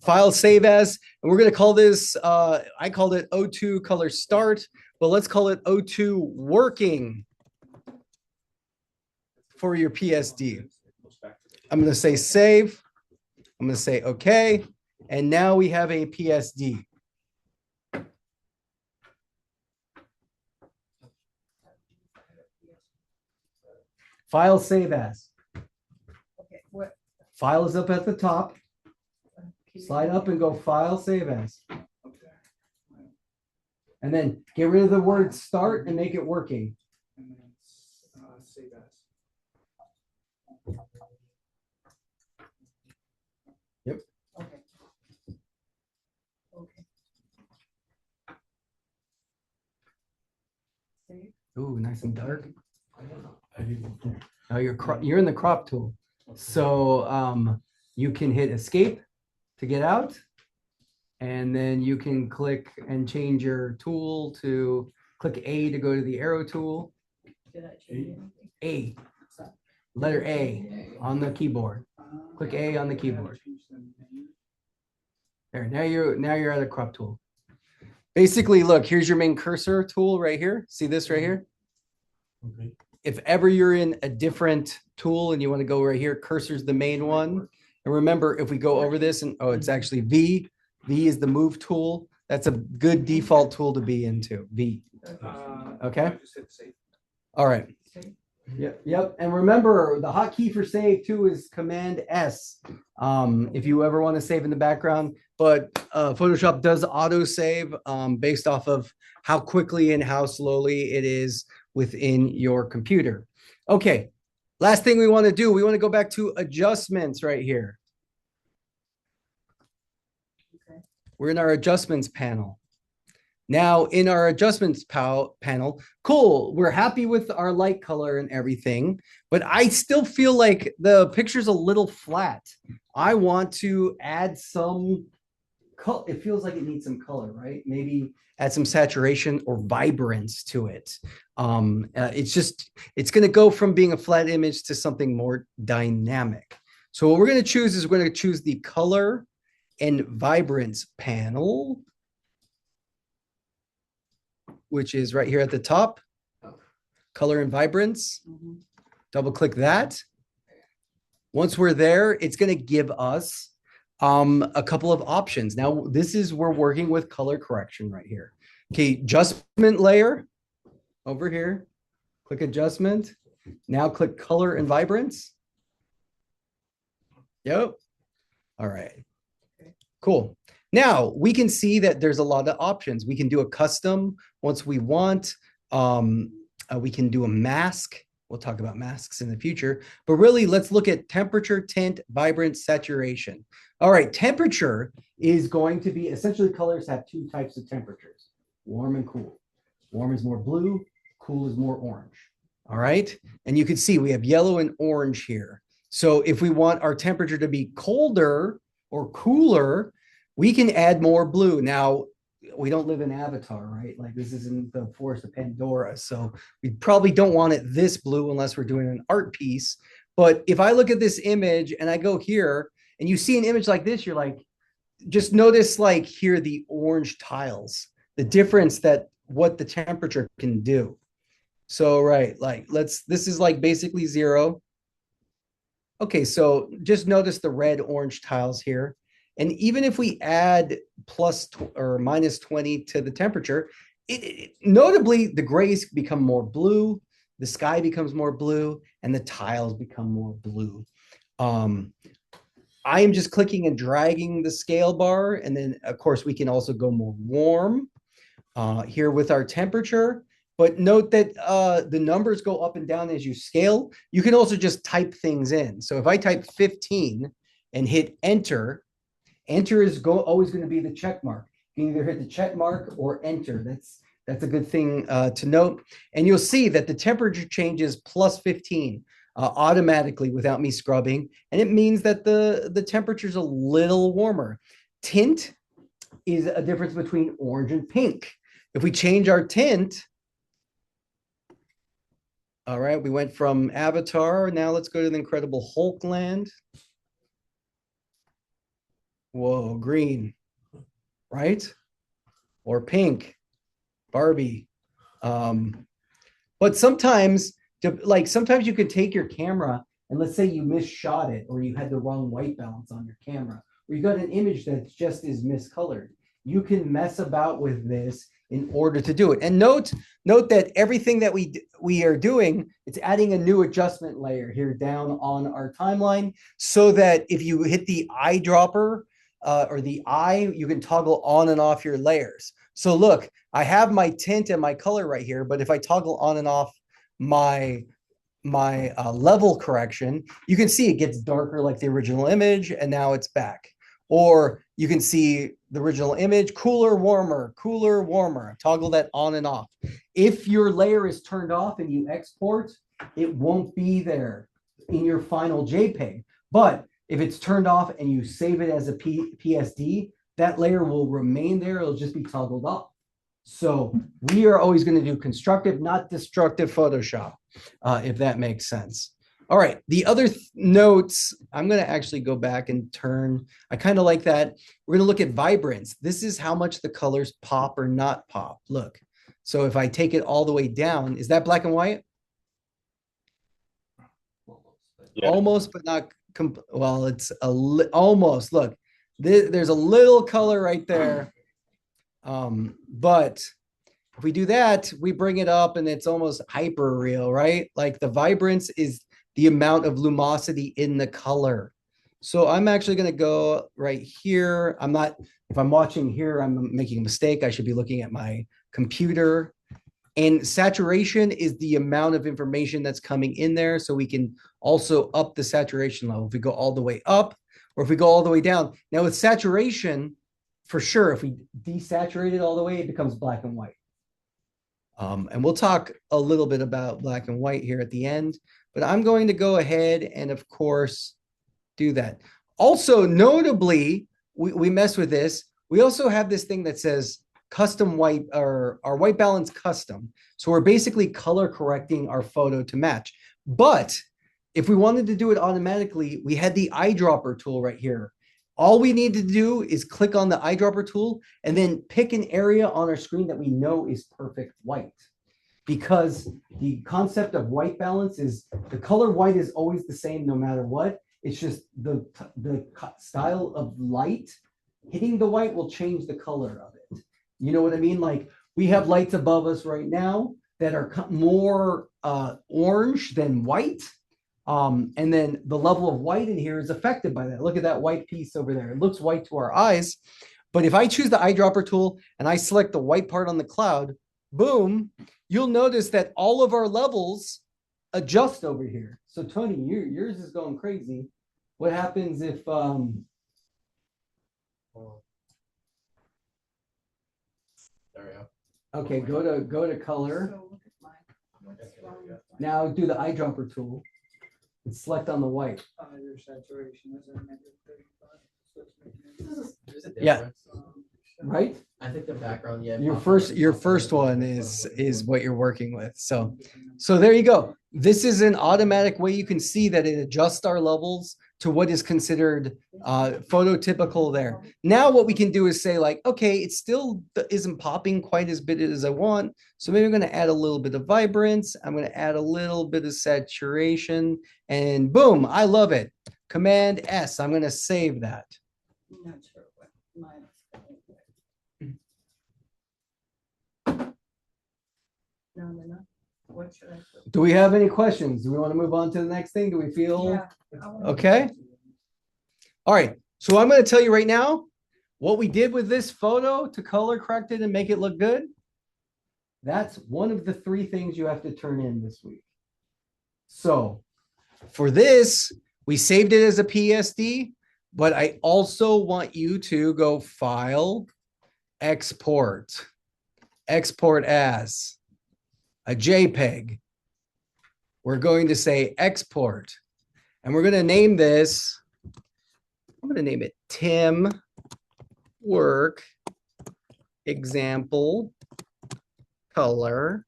File save as, and we're going to call this, I called it O2 color start, but let's call it O2 working for your PSD. I'm going to say save. I'm going to say okay. And now we have a PSD. File save as. Okay, what? File is up at the top. Slide up and go File save as. And then get rid of the word start and make it working. And then save as. Yep. Okay. Okay. Save. Ooh, nice and dark. Now you're in the crop tool. So you can hit escape to get out. And then you can click and change your tool to click A to go to the arrow tool. Did I change anything? A. Letter A on the keyboard. Click A on the keyboard. There, now you're at a crop tool. Basically, look, here's your main cursor tool right here. See this right here? Okay. If ever you're in a different tool and you want to go right here, cursor's the main one. And remember, if we go over this and it's actually V. V is the move tool. That's a good default tool to be into. V. Okay. I just hit save. All right. Save. Yep. And remember, the hotkey for save too is Command S. If you ever want to save in the background, but Photoshop does auto save based off of how quickly and how slowly it is within your computer. Okay. Last thing we want to do, we want to go back to adjustments right here. Okay. We're in our adjustments panel. Now in our adjustments panel, cool, we're happy with our light color and everything, but I still feel like the picture's a little flat. I want to add some color. It feels like it needs some color, right? Maybe add some saturation or vibrance to it. It's going to go from being a flat image to something more dynamic. So what we're going to choose is we're going to choose the color and vibrance panel, which is right here at the top, color and vibrance. Mhm. Double click that. Once we're there, it's going to give us a couple of options. Now, we're working with color correction right here. Okay, adjustment layer over here. Click adjustment. Now click color and vibrance. Yep. All right. Cool. Now we can see that there's a lot of options. We can do a custom once we want. We can do a mask. We'll talk about masks in the future, but really let's look at temperature, tint, vibrance, saturation. All right, temperature is going to be, essentially colors have two types of temperatures, warm and cool. Warm is more blue, cool is more orange. All right, and you can see we have yellow and orange here. So if we want our temperature to be colder or cooler, we can add more blue. Now, we don't live in Avatar, right? Like this isn't the Forest of Pandora. So we probably don't want it this blue unless we're doing an art piece. But if I look at this image and I go here and you see an image like this, you're like, just notice like here, the orange tiles, the difference that what the temperature can do. So, right, like this is like basically 0. Okay, so just notice the red orange tiles here. And even if we add plus or minus 20 to the temperature, notably, the grays become more blue, the sky becomes more blue, and the tiles become more blue. I am just clicking and dragging the scale bar, and then of course we can also go more warm here with our temperature. But note that the numbers go up and down as you scale. You can also just type things in. So if I type 15 and hit enter, enter is always going to be the check mark. You can either hit the check mark or enter. That's a good thing to note. And you'll see that the temperature changes plus 15 automatically without me scrubbing. And it means that the temperature is a little warmer. Tint is a difference between orange and pink. If we change our tint, all right, we went from Avatar. Now let's go to the Incredible Hulk land. Whoa, green, right? Or pink, Barbie. But sometimes, sometimes you could take your camera and let's say you misshot it or you had the wrong white balance on your camera, or you got an image that just is miscolored. You can mess about with this in order to do it. And note that everything that we are doing, it's adding a new adjustment layer here down on our timeline so that if you hit the eyedropper or the eye, you can toggle on and off your layers. So look, I have my tint and my color right here, but if I toggle on and off my level correction, you can see it gets darker like the original image and now it's back. Or you can see the original image, cooler, warmer, toggle that on and off. If your layer is turned off and you export, it won't be there in your final JPEG. But if it's turned off and you save it as a PSD, that layer will remain there. It'll just be toggled off. So we are always going to do constructive, not destructive Photoshop, if that makes sense. All right, the other notes, I'm going to actually go back and turn. I kind of like that. We're going to look at vibrance. This is how much the colors pop or not pop. Look, so if I take it all the way down, is that black and white? Yeah. Almost, but not, well, it's almost. Look, there's a little color right there. But if we do that, we bring it up and it's almost hyper real, right? Like the vibrance is the amount of lumosity in the color. So I'm actually going to go right here. If I'm watching here, I'm making a mistake. I should be looking at my computer. And saturation is the amount of information that's coming in there. So we can also up the saturation level if we go all the way up or if we go all the way down. Now with saturation, for sure, if we desaturate it all the way, it becomes black and white. And we'll talk a little bit about black and white here at the end, but I'm going to go ahead and of course do that. Also, notably, we mess with this. We also have this thing that says custom white or our white balance custom. So we're basically color correcting our photo to match. But if we wanted to do it automatically, we had the eyedropper tool right here. All we need to do is click on the eyedropper tool and then pick an area on our screen that we know is perfect white. Because the concept of white balance is the color white is always the same no matter what. It's just the style of light hitting the white will change the color of it. You know what I mean? Like we have lights above us right now that are more orange than white. And then the level of white in here is affected by that. Look at that white piece over there. It looks white to our eyes. But if I choose the eyedropper tool and I select the white part on the cloud, boom, you'll notice that all of our levels adjust over here. So Tony, yours is going crazy. What happens if There we go. okay, go to color. So look at mine. What's wrong with mine? Now do the eyedropper tool and select on the white. Your saturation is a -35. So it's making it- There's a Yeah. difference. Right? I think the background, yeah. Your possibly- first one is what you're working with. So there you go. This is an automatic way you can see that it adjusts our levels to what is considered phototypical there. Now what we can do is say like, okay, it still isn't popping quite as bit as I want. So maybe I'm going to add a little bit of vibrance. I'm going to add a little bit of saturation and boom, I love it. Command S, I'm going to save that. I'm not sure what mine is. No, they're not. What should I put? Do we have any questions? Do we want to move on to the next thing? Do we feel? Yeah, I wanna- Okay. All right. So I'm going to tell you right now what we did with this photo to color correct it and make it look good. That's one of the 3 things you have to turn in this week. So for this, we saved it as a PSD, but I also want you to go file, export as a JPEG. We're going to say export, and we're going to name this. I'm going to name it Tim Work Example Color.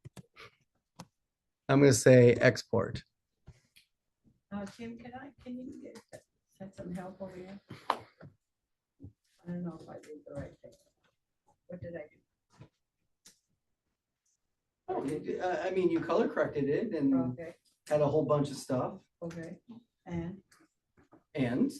I'm going to say export. Tim, can you send some help over here? I don't know if I did the right thing. What did I do? Oh, I mean, you color corrected it and Okay, had a whole bunch of stuff. okay, and, And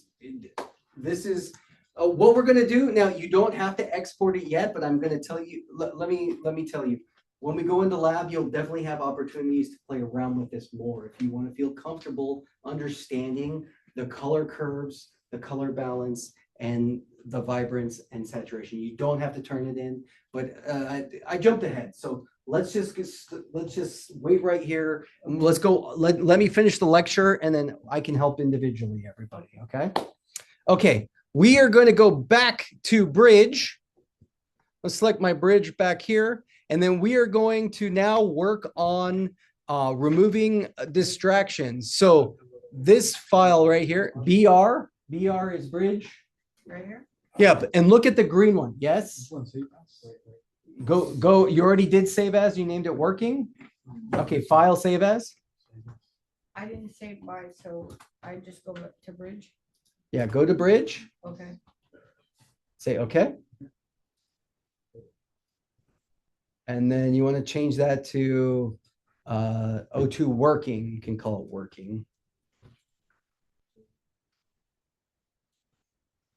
this is what we're going to do now. You don't have to export it yet, but I'm going to tell you. Let me tell you. When we go into lab, you'll definitely have opportunities to play around with this more. If you want to feel comfortable understanding the color curves, the color balance, and the vibrance and saturation, you don't have to turn it in. But I jumped ahead, so let's just wait right here. Let's go. Let me finish the lecture, and then I can help individually, everybody. Okay. Okay. We are going to go back to Bridge. Let's select my Bridge back here. And then we are going to now work on removing distractions. So this file right here, BR is Bridge. right here? Yep. And look at the green one. Yes. Go. You already did save as. You named it working. Okay. File save as. I didn't save by, so I just go up to Bridge, Yeah. Go to Bridge. okay? Say okay. And then you want to change that to O2 working. You can call it working.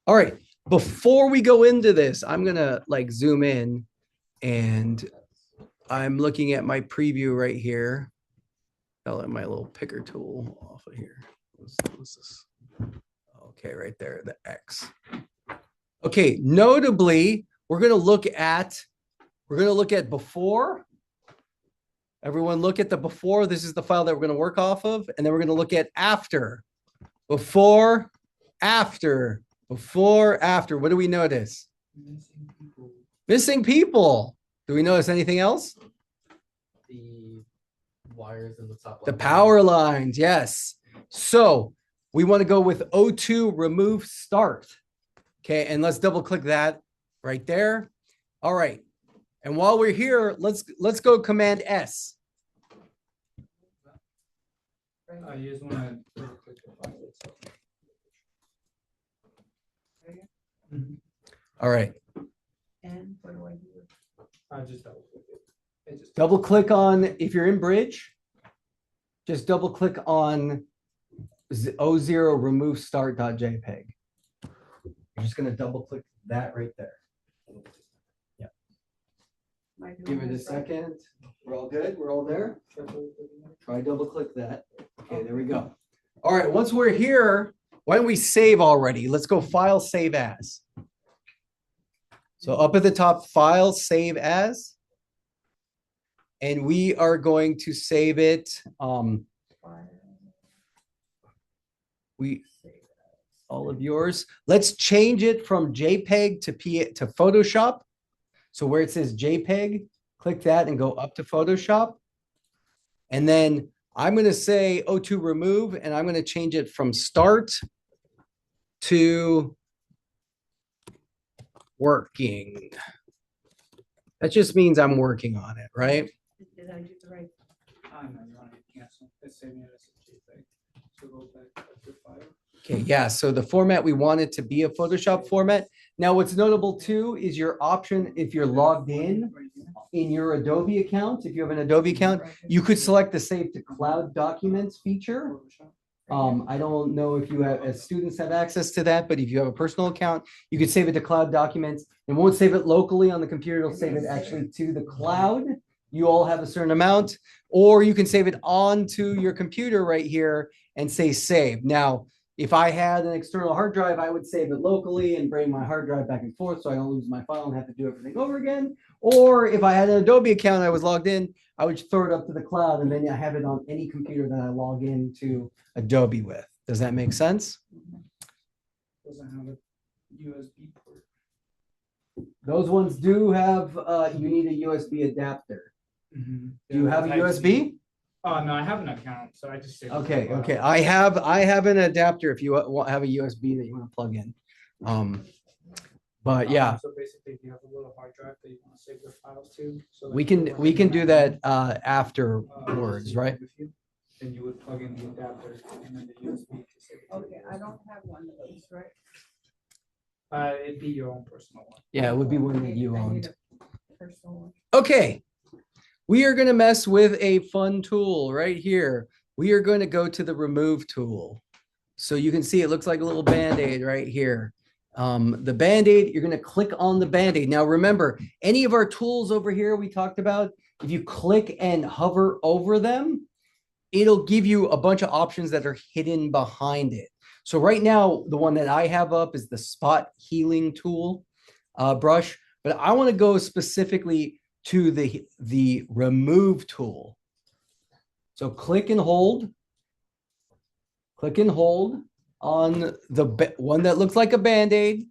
All right. Before we go into this, I'm going to like zoom in and I'm looking at my preview right here. I'll let my little picker tool off of here. What's this? Okay, right there, the X. Okay, notably, we're going to look at before. Everyone look at the before. This is the file that we're going to work off of. And then we're going to look at after. Before, after. Before, after. What do we notice? Missing people. Do we notice anything else? The wires in the top. The left. power lines. Yes. So we want to go with O2 remove start. Okay. And let's double click that right there. All right. And while we're here, let's go Command S. You just want to click the file itself. All right. And what do I do? I just double click it. It just Double click on, if you're in Bridge, just double click on O0 remove start.jpg. You're just going to double click that right there. Am I doing Give it a this right? second. We're all good. We're all there. Try double click that. Okay, there we go. All right, once we're here, why don't we save already? Let's go file, save as. So up at the top, file, save as. And we are going to save it. All of yours. Let's change it from JPEG to Photoshop. So where it says JPEG, click that and go up to Photoshop. And then I'm going to say O2 remove, and I'm going to change it from start to working. That just means I'm working on it, right? Did I do the right? I'm not running cancel. It's saving it as a JPEG. So go back to the file. Okay, yeah, so the format we want it to be a Photoshop format. Now, what's notable too is your option, if you're logged in your Adobe account, if you have an Adobe account, you could select the Save to Cloud Documents feature. I don't know if you have, as students have access to that, but if you have a personal account, you could save it to Cloud Documents. It won't save it locally on the computer, it'll save it actually to the cloud. you all have a certain amount, or you can save it onto your computer right here and say save. Now, if I had an external hard drive, I would save it locally and bring my hard drive back and forth so I don't lose my file and have to do everything over again. Or if I had an Adobe account I was logged in, I would throw it up to the cloud and then I have it on any computer that I log into Adobe with. Does that make sense? Doesn't have a USB port. Those ones do have, you need a USB adapter. Mm-hmm. Do you have a USB? Oh, no, I have an account, so I just saved it. Okay, okay. I have an adapter if you have a USB that you want to plug in. But yeah, So basically, if you have a little hard drive that you want to save your files to. So that we you can run we the can do Mac, that afterwards, save it right? with you, Then you would plug in the adapter and then the USB to save it. to Okay, your I USB. don't have one of those, right? It'd be your own personal one. Yeah, it would be one that Okay, you I need owned. a personal one. Okay. We are going to mess with a fun tool right here. We are going to go to the remove tool. So you can see it looks like a little Band-Aid right here. The Band-Aid, you're going to click on the Band-Aid. Now remember, any of our tools over here we talked about, if you click and hover over them, it'll give you a bunch of options that are hidden behind it. So right now, the one that I have up is the spot healing tool brush, but I want to go specifically to the remove tool. So click and hold on the one that looks like a Band-Aid.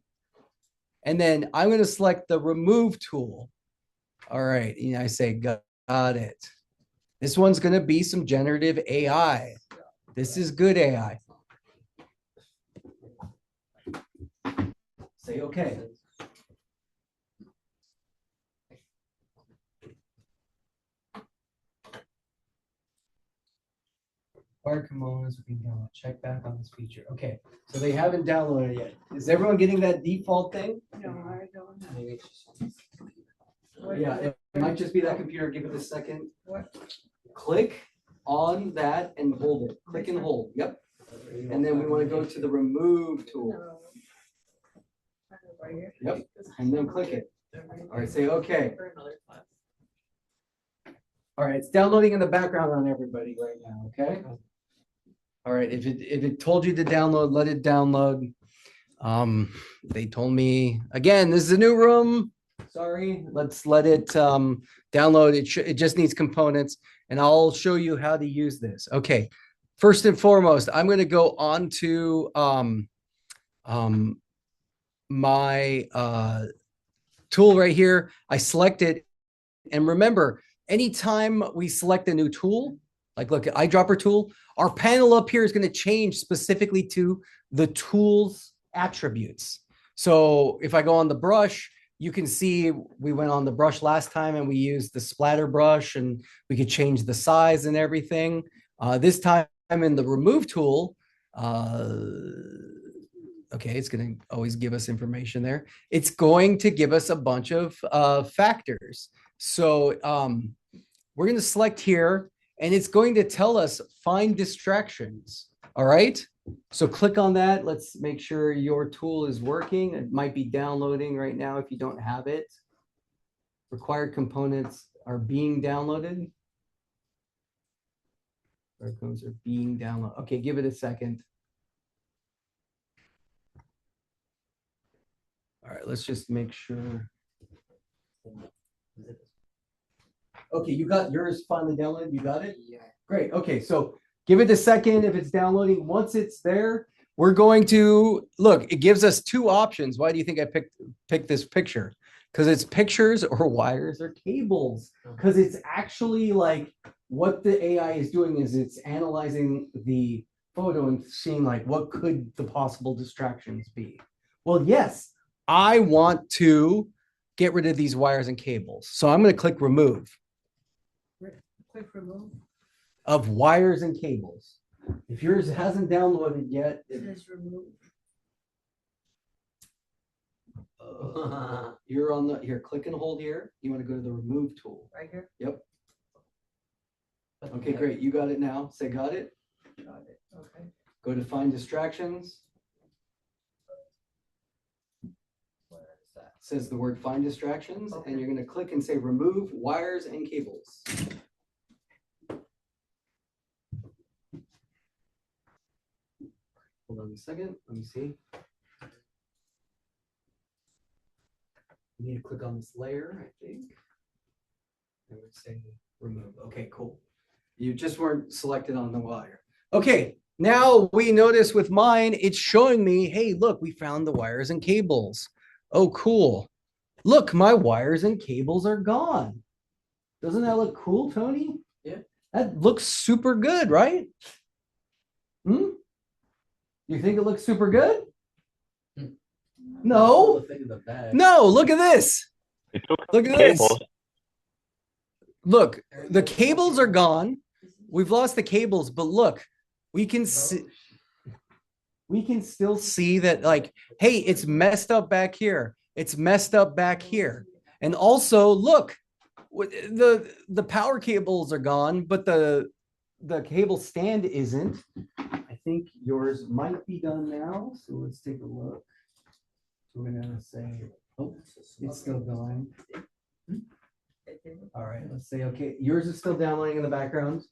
And then I'm going to select the remove tool. All right. And I say, got it. This one's going to be some generative AI. This is good AI. Say, okay. Required components we can download. Check back on this feature. Okay, so they haven't downloaded it yet. Is everyone getting that default thing? No, I don't have. Maybe it's just. What Yeah, is it might just be that computer. Give it a second. What? Click on that and hold it. Click and hold. Yep. And then we want to go to the remove tool. No. I have right here. Yep. And then click it. All right, say okay. For another class. All right, it's downloading in the background on everybody right now, okay? All right, if it told you to download, let it download. They told me, again, this is a new room. Sorry, let's let it download. It just needs components, and I'll show you how to use this. Okay, first and foremost, I'm going to go on to my tool right here. I select it, and remember, anytime we select a new tool, like look at eyedropper tool, our panel up here is going to change specifically to the tool's attributes. So if I go on the brush, you can see we went on the brush last time and we used the splatter brush and we could change the size and everything. This time in the remove tool, okay, it's going to always give us information there. It's going to give us a bunch of factors. So we're going to select here and it's going to tell us find distractions. All right. So click on that. Let's make sure your tool is working. It might be downloading right now if you don't have it. Required components are being downloaded. Codes are being downloaded. Okay, give it a second. All right, let's just make sure. Okay, you got yours finally downloaded. You got it? Yeah. Great. Okay, so give it a second if it's downloading. Once it's there, we're going to look. It gives us two options. Why do you think I picked this picture? Because it's pictures or wires or cables. Because it's actually like what the AI is doing is it's analyzing the photo and seeing like what could the possible distractions be. Well, yes, I want to get rid of these wires and cables. So I'm going to click remove Quick remove. of wires and cables. If yours hasn't downloaded yet, It is remove. you're on the here. Click and hold here. You want to go to the remove tool. Right here. Yep. Okay, great. You got it now. Say got it. Got it. Okay. Go to find distractions. Where is that? says the word find distractions, and you're gonna click and say remove wires and cables. Hold on a second, let me see. You need to click on this layer, I think. I would say remove. Okay, cool. You just weren't selected on the wire. Okay, now we notice with mine, it's showing me, hey, look, we found the wires and cables. Oh, cool. Look, my wires and cables are gone. Doesn't that look cool, Tony? Yeah. That looks super good, right? Hmm? You think it looks super good? No. The thing in the back. No, look at this. They took Look at this. cables. Look, the cables are gone. We've lost the cables, but look, we can see, we can still see that, like, hey, it's messed up back here. It's messed up back here. And also, look, the power cables are gone, but the cable stand isn't. I think yours might be done now. So let's take a look. We're gonna say, oh, it's still going. All right, let's say, okay, yours is still downloading in the background.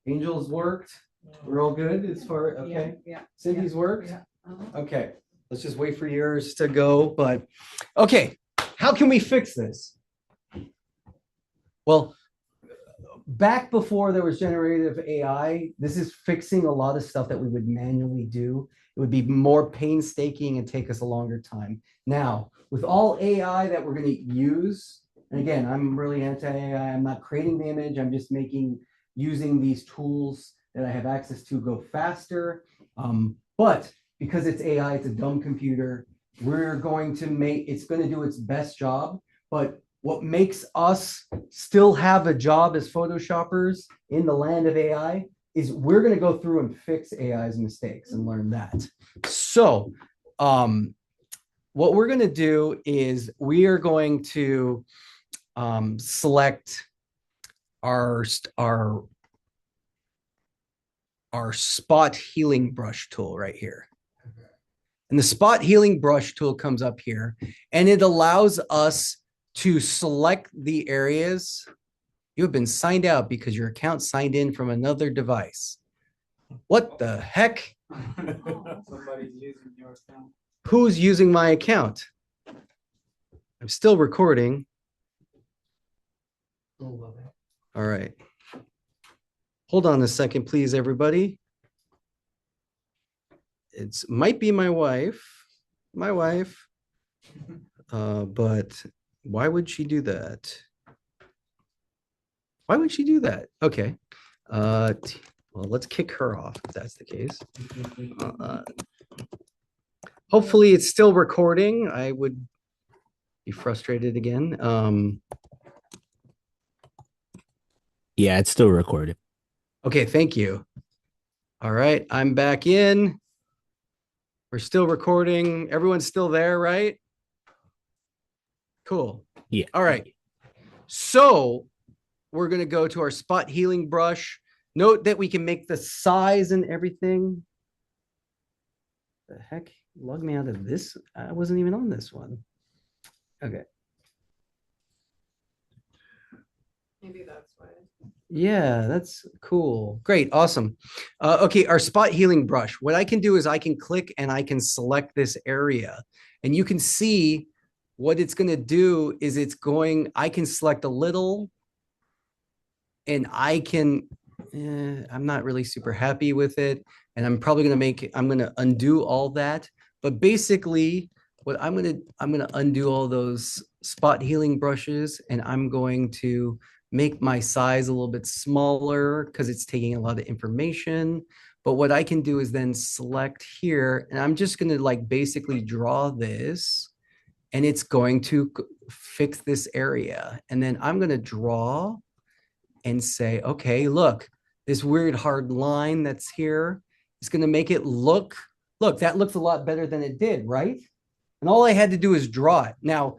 Angel's worked. We're all good as far, okay. Yeah. Cindy's worked. Yeah. Uh-huh. Okay, let's just wait for yours to go, but, okay, how can we fix this? Well, back before there was generative AI, this is fixing a lot of stuff that we would manually do. It would be more painstaking and take us a longer time. Now, with all AI that we're going to use, and again, I'm really anti-AI. I'm not creating the image. I'm just using these tools that I have access to go faster. But because it's AI, it's a dumb computer. We're going to it's going to do its best job. But what makes us still have a job as Photoshoppers in the land of AI is we're going to go through and fix AI's mistakes and learn that. So what we're going to do is we are going to select our spot healing brush tool right here. And the spot healing brush tool comes up here and it allows us to select the areas. You have been signed out because your account signed in from another device. What the heck? Somebody's using your account. Who's using my account? I'm still recording. Oh, All right. Hold on a second, please, everybody. It's might be my wife. But why would she do that? Why would she do that? Okay. Well, let's kick her off if that's the case. Hopefully it's still recording. I would be frustrated again. Yeah, it's still recorded. Okay, thank you. All right, I'm back in. We're still recording. Everyone's still there, right? Cool. Yeah. All right. So we're going to go to our spot healing brush. Note that we can make the size and everything. The heck? Log me out of this. I wasn't even on this one. Okay. Maybe that's why. Yeah, that's cool. Great. Awesome. Okay, our spot healing brush. What I can do is I can click and I can select this area. And you can see what it's going to do is I can select a little and I can, I'm not really super happy with it. And I'm probably going to undo all that. But basically what I'm going to undo all those spot healing brushes and I'm going to make my size a little bit smaller because it's taking a lot of information. But what I can do is then select here and I'm just going to like basically draw this and it's going to fix this area. And then I'm going to draw and say, okay, look, this weird hard line that's here is going to make it look, that looks a lot better than it did, right? And all I had to do is draw it. Now,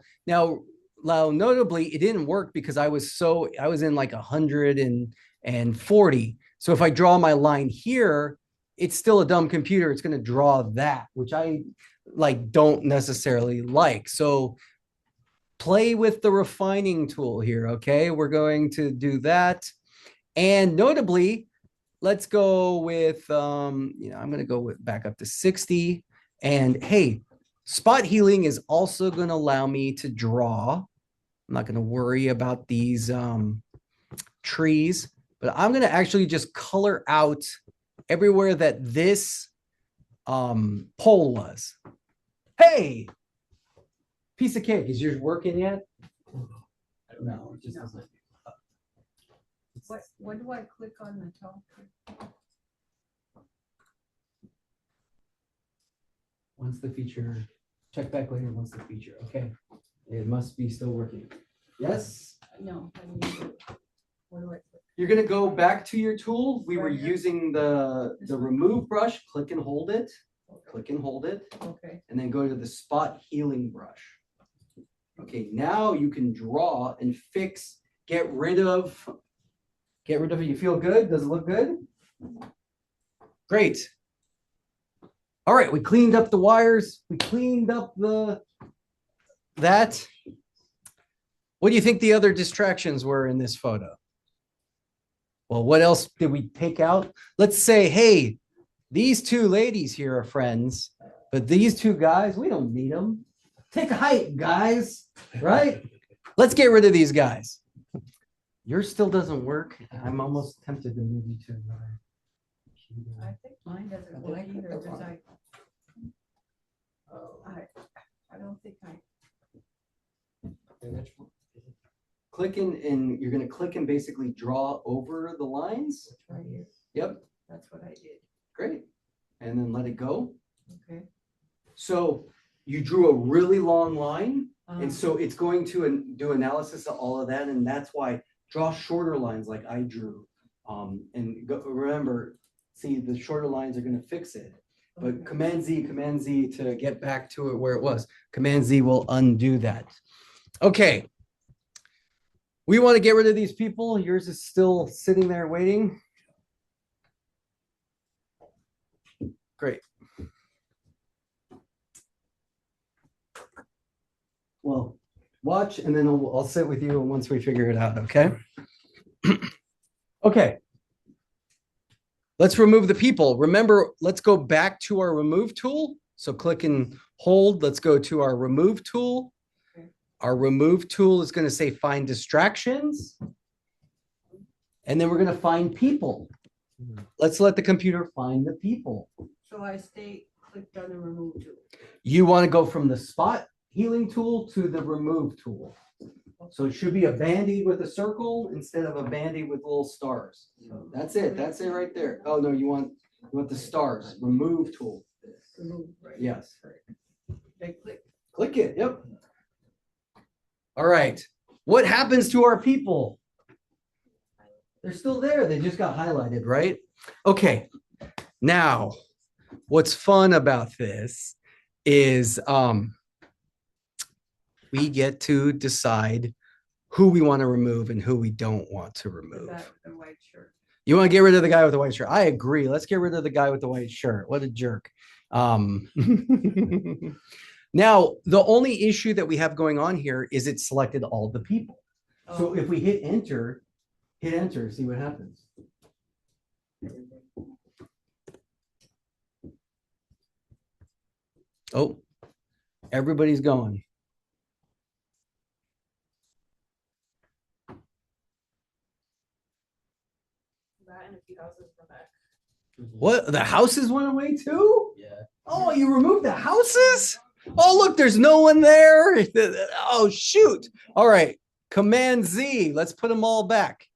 notably, it didn't work because I was in like 140. So if I draw my line here, it's still a dumb computer. It's going to draw that, which I like don't necessarily like. So play with the refining tool here, okay? We're going to do that. And notably, let's go with I'm going to go with back up to 60. And hey, spot healing is also going to allow me to draw. I'm not going to worry about these trees, but I'm going to actually just color out everywhere that this pole was. Hey, piece of cake. Is yours working yet? No, it just No. doesn't. What do I click on the top? Once the feature, check back later once the feature. Okay. It must be still working. Yes? No. I mean, what do I click? You're gonna go back to your tool. We were Right here. using the remove brush, click and hold it, click and hold it, Okay, and then go to the spot healing brush. Okay, now you can draw and fix, get rid of it. You feel good? Does it look good? Great. All right, we cleaned up the wires. We cleaned up that. What do you think the other distractions were in this photo? Well, what else did we take out? Let's say, hey, these two ladies here are friends, but these two guys, we don't need them. Take a hike, guys, right? Let's get rid of these guys. Yours still doesn't work. I'm almost tempted to move you to another. I think mine doesn't work either, because I don't think Click and you're gonna click and basically draw over the lines. right here, Yep, that's what I did, great. And then let it go. okay. So you drew a really long line. Um, And so it's going to do analysis of all of that, and that's why draw shorter lines like I drew. And remember, see, the shorter lines are going to fix it. But okay. Command Z to get back to it where it was. Command Z will undo that. Okay. We want to get rid of these people. Yours is still sitting there waiting. Great. Well, watch and then I'll sit with you once we figure it out, okay? Okay. Let's remove the people. Remember, let's go back to our remove tool. So click and hold. Let's go to our remove tool. Okay. Our remove tool is going to say find distractions. And then we're going to find people. Let's let the computer find the people. So I stay clicked on the remove tool. You want to go from the spot healing tool to the remove tool. So it should be a band-aid with a circle instead of a band-aid with little stars. So that's it. That's it right there. Oh no, you want the stars. Remove tool. Remove, right? Yes. They click. Click it. Yep. All right. What happens to our people? They're still there. They just got highlighted, right? Okay. Now, what's fun about this is we get to decide who we want to remove and who we don't want to The remove. guy with the white shirt. You want to get rid of the guy with the white shirt? I agree. Let's get rid of the guy with the white shirt. What a jerk. Now, the only issue that we have going on here is it selected all the people. So Oh, if we hit enter, see what happens. Oh, everybody's going. That and a few houses in the back. What? The houses went away too? Yeah. Oh, you removed the houses? Oh, look, there's no one there. Oh, shoot. All right. Command Z. Let's put them all back.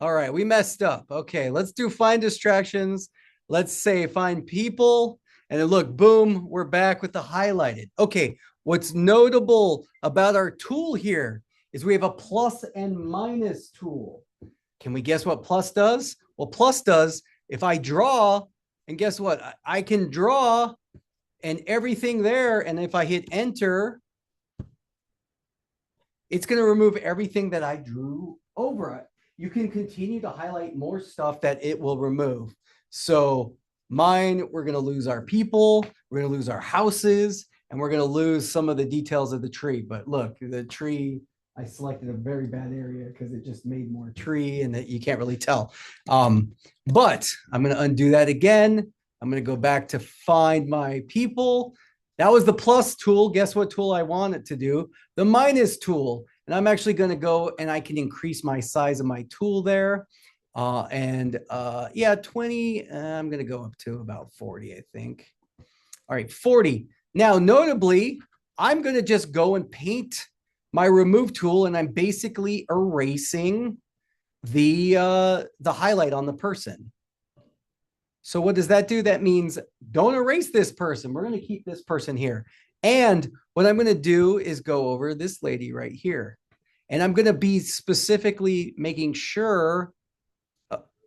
All right. We messed up. Okay. Let's do find distractions. Let's say find people. And then look, boom, we're back with the highlighted. Okay. What's notable about our tool here is we have a plus and minus tool. Can we guess what plus does? Well, plus does if I draw, and guess what? I can draw and everything there. And if I hit enter, it's going to remove everything that I drew over it. You can continue to highlight more stuff that it will remove. So mine, we're going to lose our people. we're gonna lose our houses, and we're gonna lose some of the details of the tree. But look, the tree, I selected a very bad area because it just made more tree and that you can't really tell. But I'm gonna undo that again. I'm gonna go back to find my people. That was the plus tool. Guess what tool I want it to do? The minus tool. And I'm actually gonna go and I can increase my size of my tool there. Yeah, 20, I'm gonna go up to about 40, I think. All right, 40. Now, notably, I'm gonna just go and paint my remove tool, and I'm basically erasing the highlight on the person. So what does that do? That means don't erase this person. We're gonna keep this person here. And what I'm gonna do is go over this lady right here. And I'm gonna be specifically making sure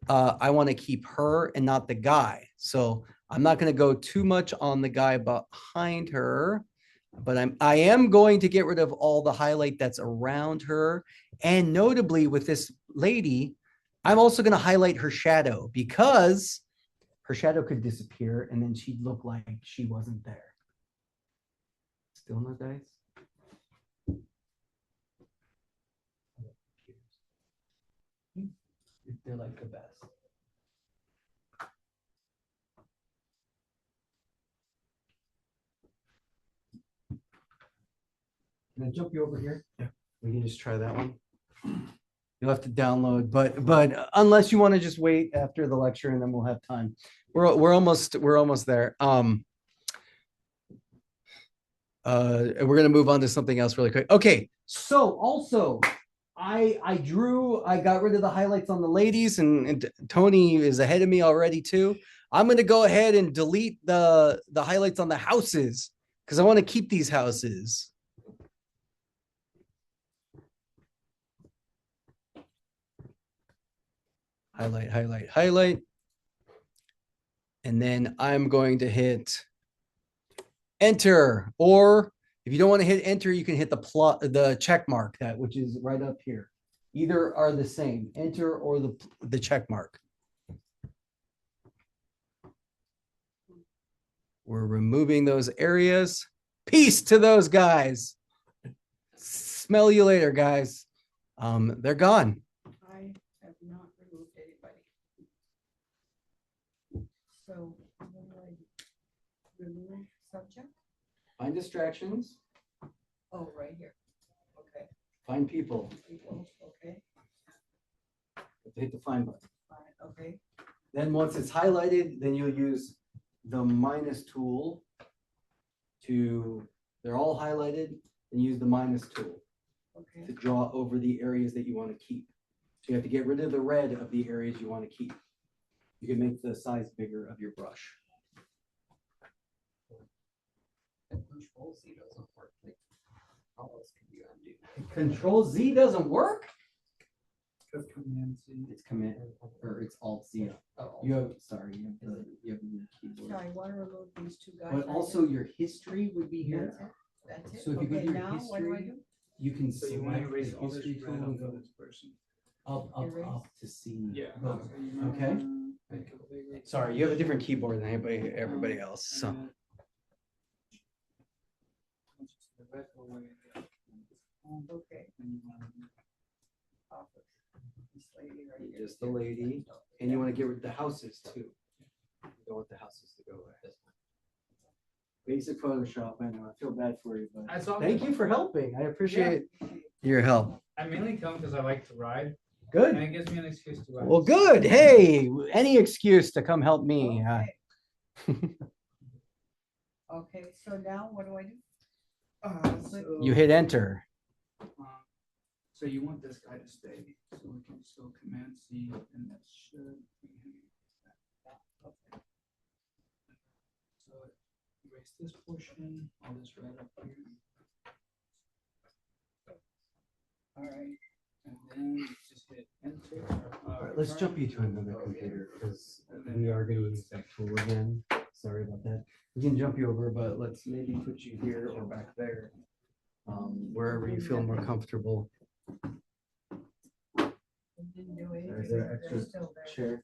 I want to keep her and not the guy. So I'm not going to go too much on the guy behind her, but I am going to get rid of all the highlight that's around her. And notably with this lady, I'm also going to highlight her shadow because her shadow could disappear and then she'd look like she wasn't there. Still no dice? They're like the best. Can I jump you over here? Yeah. We can just try that one. You'll have to download, but unless you want to just wait after the lecture and then we'll have time. We're almost there. We're gonna move on to something else really quick. Okay, so also I got rid of the highlights on the ladies, and Tony is ahead of me already too. I'm gonna go ahead and delete the highlights on the houses because I want to keep these houses. Highlight. And then I'm going to hit enter, or if you don't want to hit enter, you can hit the check mark which is right up here. Either are the same, enter or the check mark. We're removing those areas. Peace to those guys. Smell you later, guys. They're gone. I have not removed anybody. So, I'm gonna remove subject. Find distractions, Oh, right here. Okay, find people. people, okay, Hit the find button. fine, okay, Then once it's highlighted, then you'll use the minus tool they're all highlighted, and use the minus tool okay. to draw over the areas that you want to keep. So you have to get rid of the red of the areas you want to keep. You can make the size bigger of your brush. Control Z doesn't work. Like, how else can you undo? Control Z doesn't work? Just Command Z. It's command, or it's Alt Z. Oh, You have the you have the keyboard. So I want to remove these two guys. but right also here. your history would be here. That's it. So if you go Okay, to your now what do I history, do? you can So you want to select erase the all this history tool red and off of go this person. up to see. Yeah. both. So you might Okay. wanna make it bigger. Sorry, you have a different keyboard than everybody else, so. And then- Once you see the red away, Okay. then you wanna- Off of this lady right here. Just the lady, and you want to get rid of the houses too. You don't want the houses to go away. Basic Photoshop, I know, I feel bad for you, but That's all thank good. you for helping. I appreciate your help. I mainly come because I like to ride, and Good. it gives me an excuse to ride. Well, good. Hey, any excuse to come help me. Okay. Okay, so now what do I do? You hit enter. So you want this guy to stay, so we can just go Command C, and that should bring him back. Okay. So erase this portion, all this red up here. All right. And then just hit enter. All right, let's jump you to another computer because we are going to use that tool again. Sorry about that. We can jump you over, but let's maybe put you here or back there, wherever you feel more comfortable. It didn't do anything. There's an They're extra still there. chair.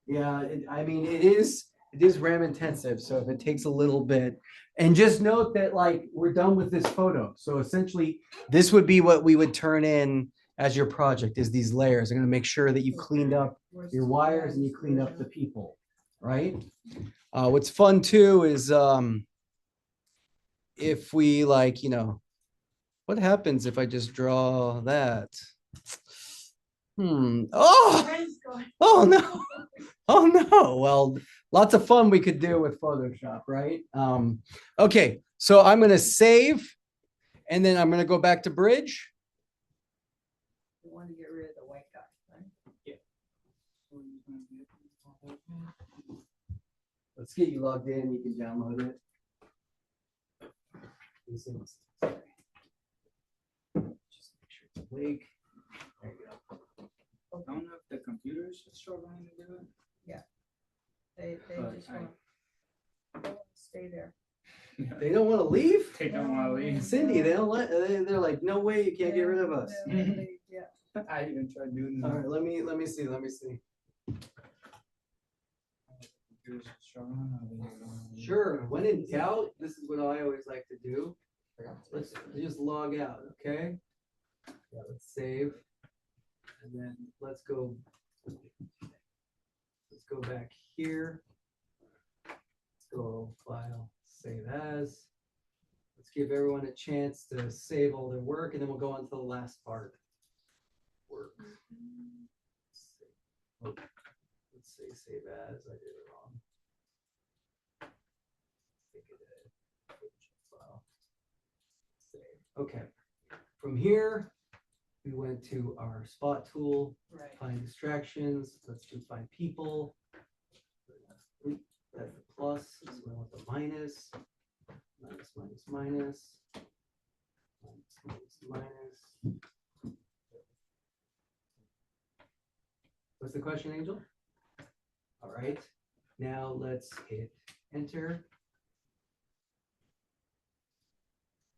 Yeah, I mean, it is it is RAM intensive, so if it takes a little bit, and just note that like we're done with this photo. So essentially, this would be what we would turn in as your project is these layers. I'm gonna make sure that you cleaned up your wires and you cleaned up the people, right? What's fun too is if we like, what happens if I just draw that? Oh, oh no. Oh no. Well, lots of fun we could do with Photoshop, right? Okay, so I'm gonna save and then I'm gonna go back to Bridge. You want to get rid of the white guy, right? Let's get you logged in. You can download it. Just make sure it's awake. There you go. I don't know if the computer's struggling to do it. They But just want to stay there. They don't want to leave? They don't want to leave. Cindy, they don't let, they're like, no way, you can't get rid of us. Yeah. I even tried doing All that. right, let me see. Computer's struggling, or they don't wanna leave. Sure, when in doubt, this is what I always like to do. Let's just log out, okay? Yeah, let's save. And then let's go back here. Let's go file, save as. Let's give everyone a chance to save all their work and then we'll go on to the last part. Work. Let's say save as, I did it wrong. Think it did. File. Save. Okay. From here, we went to our spot tool, Right. find distractions. Let's do find people. Oop, that's the plus, so we want the minus. Minus, minus, minus. Minus, minus, minus. What's the question, Angel? All right, now let's hit enter.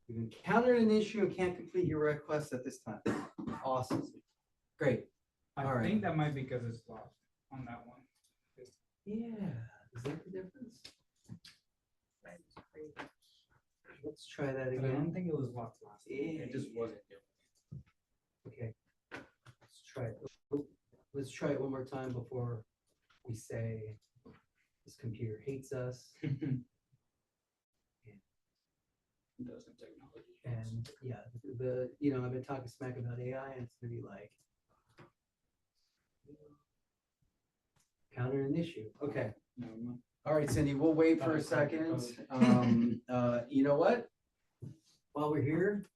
You've encountered an issue and can't complete your request at this time. Awesome. Great. I All right. think that might be because it's locked on that one. Yeah, is that the difference? Let's try that But I don't again. think it was locked last time. It just wasn't. Okay. Let's try it. Let's try it one more time before we say this computer hates us. Doesn't technology. And yeah, I've been talking smack about AI and it's gonna be like counter an issue. Okay. Never mind. All right, Cindy, we'll wait for a second. You know what? While we're here,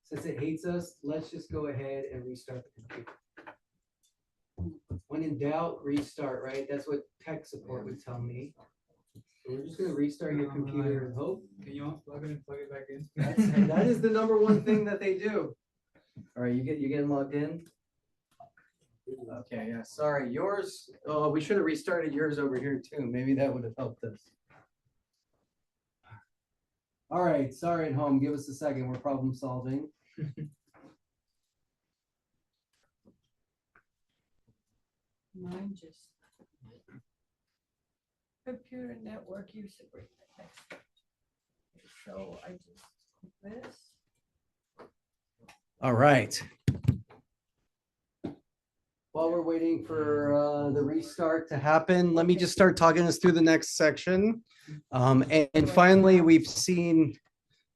since it hates us, let's just go ahead and restart the computer. When in doubt, restart, right? That's what tech support would tell me. So we're just gonna restart your computer and hope. Can you unplug it and plug it back in? That is the number one thing that they do. All right, you're getting logged in? Okay, yeah, sorry, yours, oh, we should have restarted yours over here too. Maybe that would have helped us. All right, sorry at home, give us a second, we're problem solving. Mine just. Computer network use agreement. Next. So I just click this. All right. While we're waiting for the restart to happen, let me just start talking us through the next section. And finally, we've seen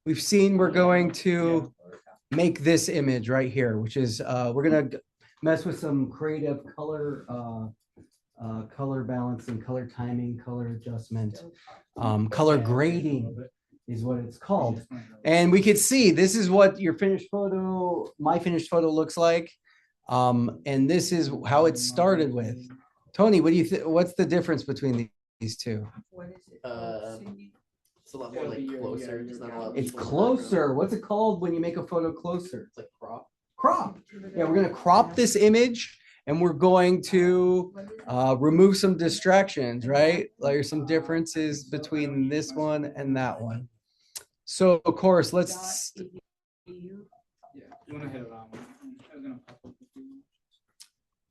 we're going to make this image right here, which is we're gonna mess with some creative color color balancing, color timing, color adjustment, color grading is what it's called. And we could see this is what your finished photo, my finished photo looks like. And this is how it started with. Tony, what do you think? What's the difference between these two? What is it? It's a lot more Yeah, like your- closer. yeah, There's your not a lot of It's people in the background. closer. What's it called when you make a photo closer? It's like crop. Crop. Yeah, we're gonna crop this image and we're going to remove some distractions, right? Like there's some differences between this one and that one. So of course, let's, Yeah, you wanna hit around. I was gonna pop up with you.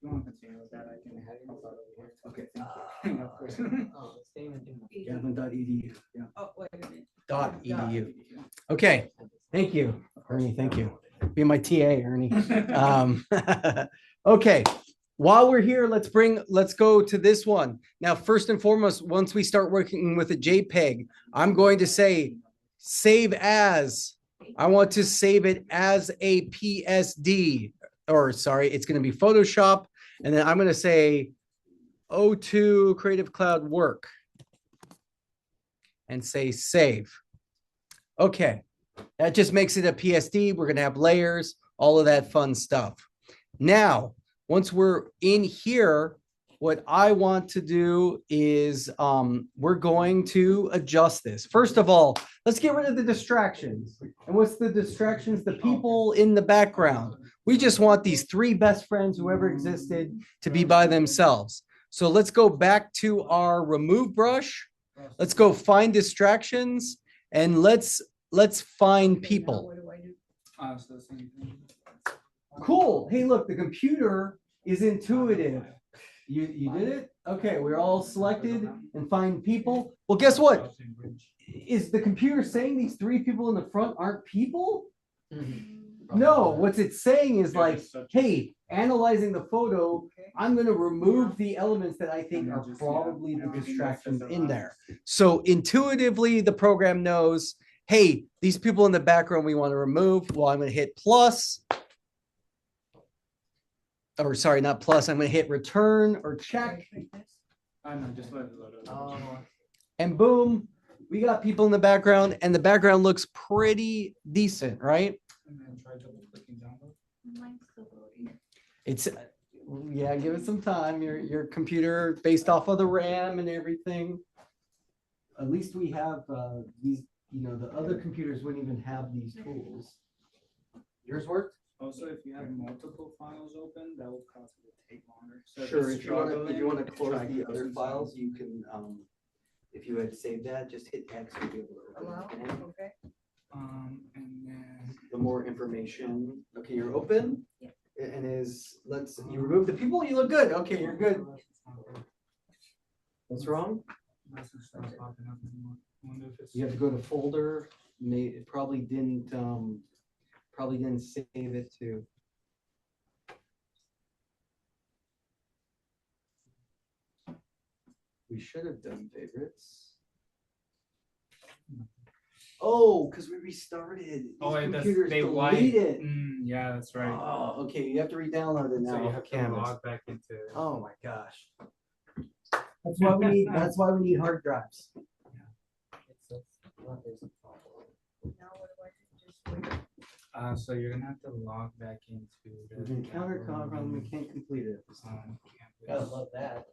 You wanna continue with that? I can have it over here. Okay. Of course. Oh, it's Damon Dumas. Gavin.edu, yeah. Oh, wait a minute. .edu. Okay, thank you, Ernie, thank you. Be my TA, Ernie. Okay, while we're here, let's go to this one. Now, first and foremost, once we start working with a JPEG, I'm going to say save as. I want to save it as a PSD, or sorry, it's going to be Photoshop. And then I'm going to say O2 Creative Cloud Work and say save. Okay, that just makes it a PSD. We're going to have layers, all of that fun stuff. Now, once we're in here, what I want to do is we're going to adjust this. First of all, let's get rid of the distractions. And what's the distractions? The people in the background. We just want these three best friends who ever existed to be by themselves. So let's go back to our remove brush. Let's go find distractions and let's find Okay, now people. what do I do? So the same thing. Cool. Hey, look, the computer is intuitive. You did it? Okay, we're all selected and find people. Well, guess what? Is the computer saying these three people in the front aren't people? No, what's it saying is like, hey, analyzing the photo, I'm going to remove the elements that I think are probably the distractions in there. So intuitively, the program knows, hey, these people in the background we want to remove. Well, I'm going to hit plus. Or sorry, not plus. I'm going to hit return or check. I know, just let it load up. And boom, we got people in the background and the background looks pretty decent, right? And then try double clicking download. Mine's still loading. It's, yeah, give it some time. Your computer based off of the RAM and everything. At least we have these, the other computers wouldn't even have these tools. Yours worked? Also, if you have multiple files open, that will cause it to take longer. So Sure, it's if you want to struggling, close try the other closing files, some. you can, if you had saved that, just hit X to be able to open Allow, it again. okay. And then The more information. Okay, you're open. Yeah. And you remove the people, you look good. Okay, you're good. What's wrong? nothing starts popping up anymore. I wonder if it's. You have to go to folder. It probably didn't save it to. We should have done favorites. Oh, because we restarted. These Oh, wait, that's, computers they delete wipe. it. Yeah, that's right. Oh, okay. You have to re-download it now. So you have to Canvas. log back into. Oh my gosh. That's why we need. That's why we need hard drives. Now what do I do? Just wait. So you're gonna have to log back into. We've encountered problem. We can't complete it. Campus. Gotta love that.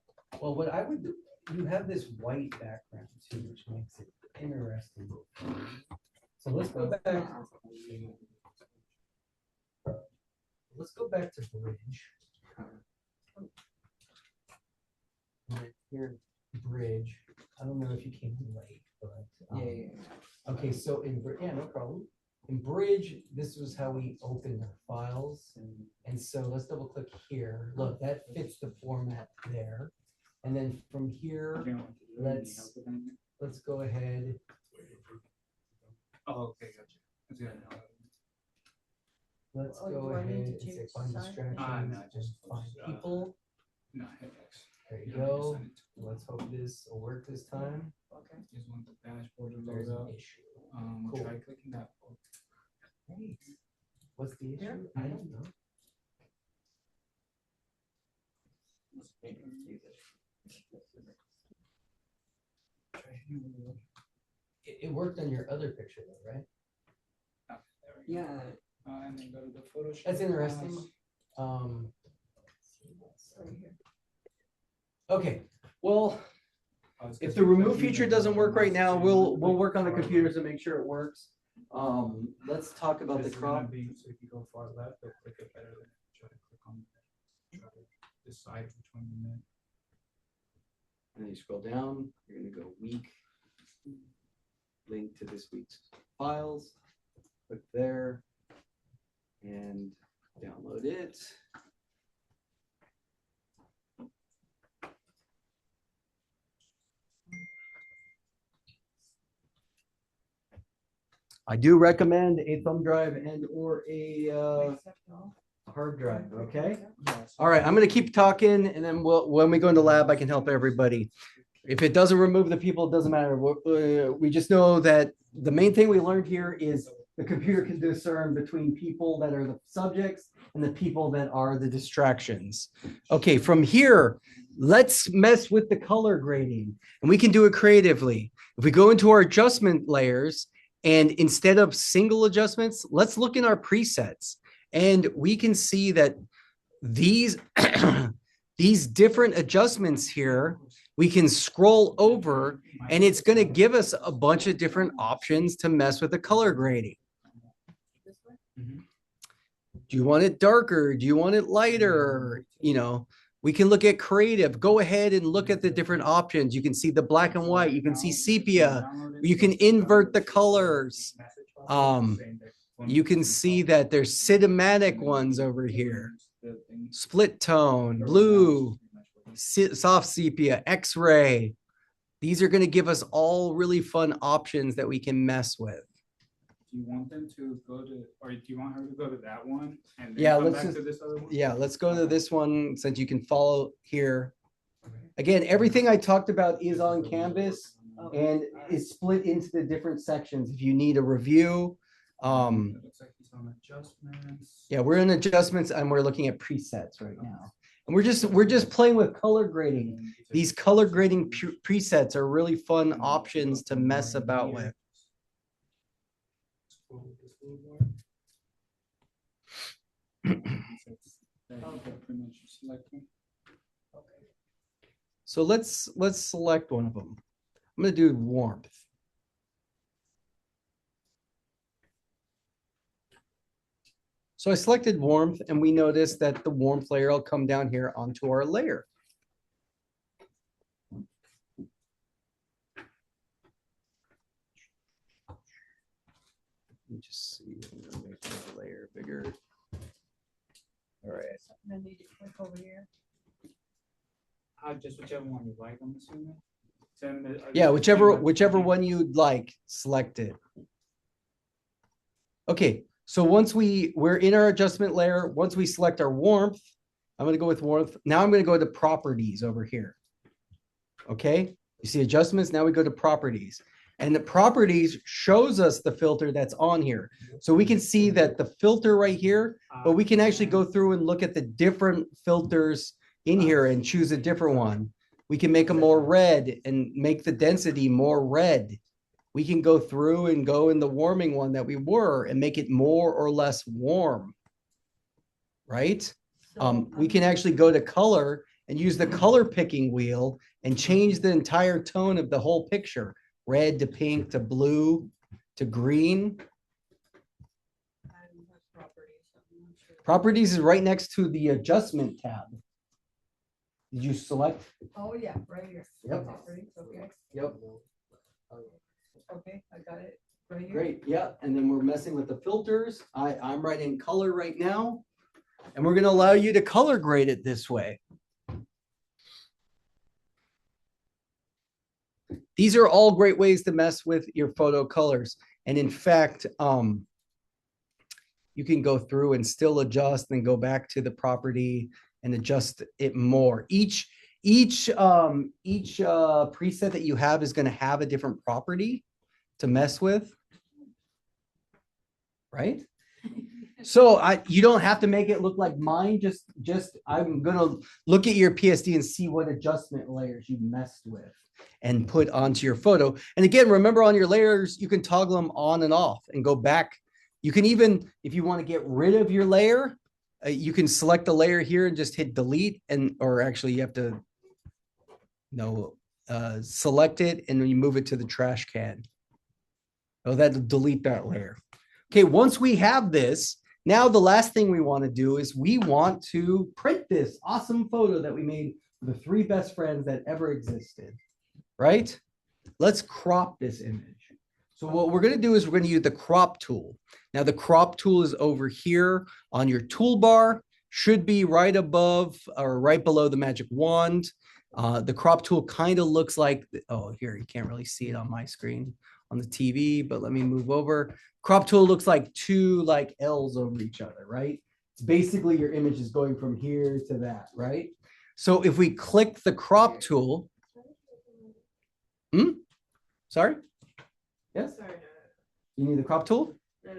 Well, what I would do, you have this white background too, which makes it interesting. So let's go back. Let's go back to Bridge. Right here, Bridge. I don't know if you came in late, but. Yeah. Okay, so yeah, no problem. In Bridge, this was how we opened our files. And so let's double click here. Look, that fits the format there. And then from here, let's go ahead. Oh, okay, gotcha. It's good. Let's Oh, go do I need ahead to and say change find the sign? distractions, No, just just find push, people. No, hit X. There you You don't need to go. send it to- Let's hope this will work this time. Okay. Just want the dashboard to There's load an up. issue. Cool. Try clicking that. Hey, what's the issue? Yeah. I don't know. It worked on your other picture though, right? There we go. Yeah. And then go to the Photoshop. That's interesting. files. Right here. Okay, well, Oh, it's if 'cause the you're remove clicking feature the doesn't work right mouse, now, so you we'll wanna click work on the far computers left. to make sure it works. Let's talk about the This is gonna crop. be- So if you go far left, it'll click it better than try to click on. Try to decide which one you meant. And then you scroll down, you're gonna go week. Link to this week's files. Click there. And download it. I do recommend a thumb drive and or a hard drive, okay? All right, I'm gonna keep talking and then when we go into lab, I can help everybody. If it doesn't remove the people, it doesn't matter. We just know that the main thing we learned here is the computer can discern between people that are the subjects and the people that are the distractions. Okay, from here, let's mess with the color grading and we can do it creatively. If we go into our adjustment layers and instead of single adjustments, let's look in our presets and we can see that these, these different adjustments here, we can scroll over and it's going to give us a bunch of different options to mess with the color grading. Do you want it darker? Do you want it lighter? You know, we can look at creative. Go ahead and look at the different options. You can see the black and white. You can see sepia. You can invert the colors. You can see that there's cinematic ones over here. Split tone, blue, soft sepia, X-ray. These are going to give us all really fun options that we can mess with. Do you want them to go to, or do you want her to go to that one? And then Yeah, come let's back just, to this other one? yeah, let's go to this one since you can follow here. Again, everything I talked about is on Canvas and is split into the different sections. If you need a review, It looks like he's on adjustments. yeah, we're in adjustments and we're looking at presets right now. And we're just playing with color grading. These color grading presets are really fun options to mess about with. So let's select one of them. I'm going to do warmth. So I selected warmth and we noticed that the warmth layer will come down here onto our layer. Let me just see, I'm gonna make the layer bigger. All right. I need to click over here. Just whichever one you like, I'm assuming. Yeah, whichever one you'd like, select it. Okay, so once we're in our adjustment layer, once we select our warmth, I'm going to go with warmth. Now I'm going to go to properties over here. Okay, you see adjustments. Now we go to properties. And the properties shows us the filter that's on here. So we can see that the filter right here, but we can actually go through and look at the different filters in here and choose a different one. We can make them more red and make the density more red. We can go through and go in the warming one that we were and make it more or less warm, right? We can actually go to color and use the color picking wheel and change the entire tone of the whole picture. Red to pink to blue to green. Properties is right next to the adjustment tab. Did you select? Oh, yeah, right here. Yep. Properties, okay, Yep. okay, I got it right here. Great. Yeah. And then we're messing with the filters. I'm writing color right now. And we're going to allow you to color grade it this way. These are all great ways to mess with your photo colors. And in fact, you can go through and still adjust and go back to the property and adjust it more. Each preset that you have is going to have a different property to mess with, right? So you don't have to make it look like mine. Just I'm going to look at your PSD and see what adjustment layers you messed with and put onto your photo. And again, remember on your layers, you can toggle them on and off and go back. You can even, if you want to get rid of your layer, you can select the layer here and just hit delete or actually you have to select it and then you move it to the trash can. Oh, that'll delete that layer. Okay, once we have this, now the last thing we want to do is we want to print this awesome photo that we made for the 3 best friends that ever existed, right? Let's crop this image. So what we're going to do is we're going to use the crop tool. Now the crop tool is over here on your toolbar, should be right above or right below the magic wand. The crop tool kind of looks like, oh, here, you can't really see it on my screen on the TV, but let me move over. Crop tool looks like two like L's over each other, right? It's basically your image is going from here to that, right? So if we click the crop tool, sorry? Yes, Sorry, you need the crop tool? no.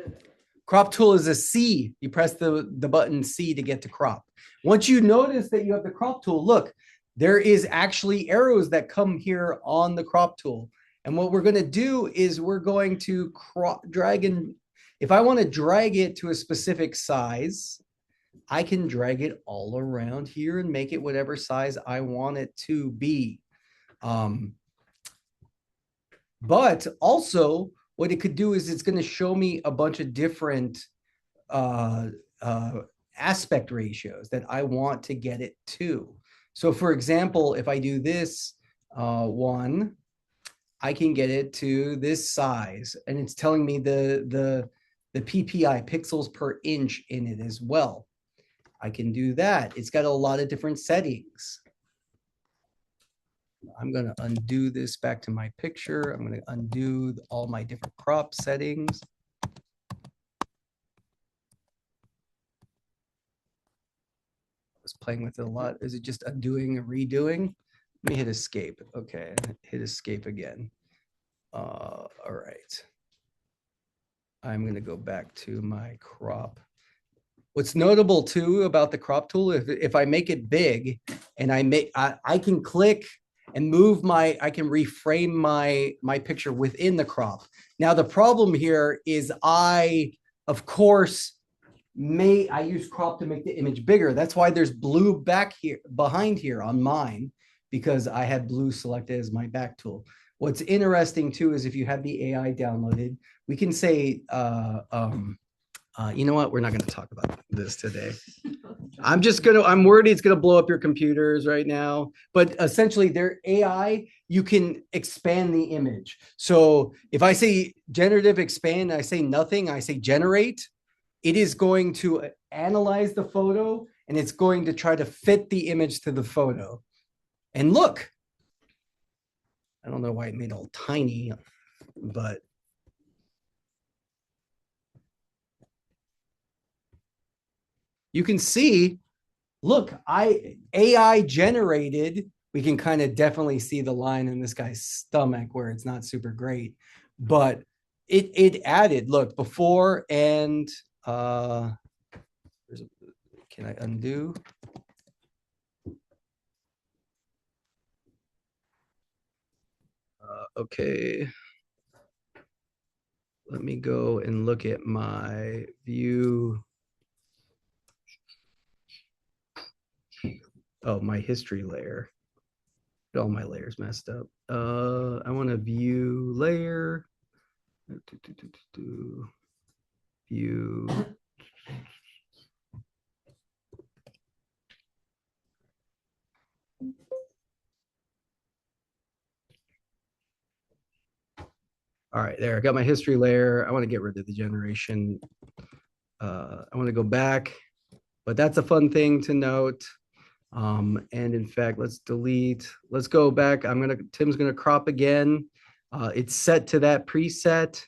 Crop tool is a C. You press the button C to get to crop. Once you notice that you have the crop tool, look, there is actually arrows that come here on the crop tool. And what we're going to do is we're going to drag and if I want to drag it to a specific size, I can drag it all around here and make it whatever size I want it to be. But also what it could do is it's going to show me a bunch of different aspect ratios that I want to get it to. So for example, if I do this one, I can get it to this size and it's telling me the PPI, pixels per inch in it as well. I can do that. It's got a lot of different settings. I'm going to undo this back to my picture. I'm going to undo all my different crop settings. I was playing with it a lot. Is it just undoing and redoing? Let me hit escape. Okay, hit escape again. All right. I'm going to go back to my crop. What's notable too about the crop tool, if I make it big and I can click and move I can reframe my picture within the crop. Now the problem here is of course, I use crop to make the image bigger. That's why there's blue back here behind here on mine, because I had blue selected as my back tool. What's interesting too is if you have the AI downloaded, we can say, you know what? We're not going to talk about this today. I'm worried it's going to blow up your computers right now. But essentially, their AI, you can expand the image. So if I say generative expand, I say nothing, I say generate, it is going to analyze the photo and it's going to try to fit the image to the photo. And look, I don't know why it made all tiny, but you can see, look, AI generated, we can kind of definitely see the line in this guy's stomach where it's not super great, but it added, look, before and, can I undo? Okay. Let me go and look at my view. Oh, my history layer. All my layers messed up. I want to view layer. View. All right, there, I got my history layer. I want to get rid of the generation. I want to go back, but that's a fun thing to note. And in fact, let's delete, let's go back. Tim's gonna crop again. It's set to that preset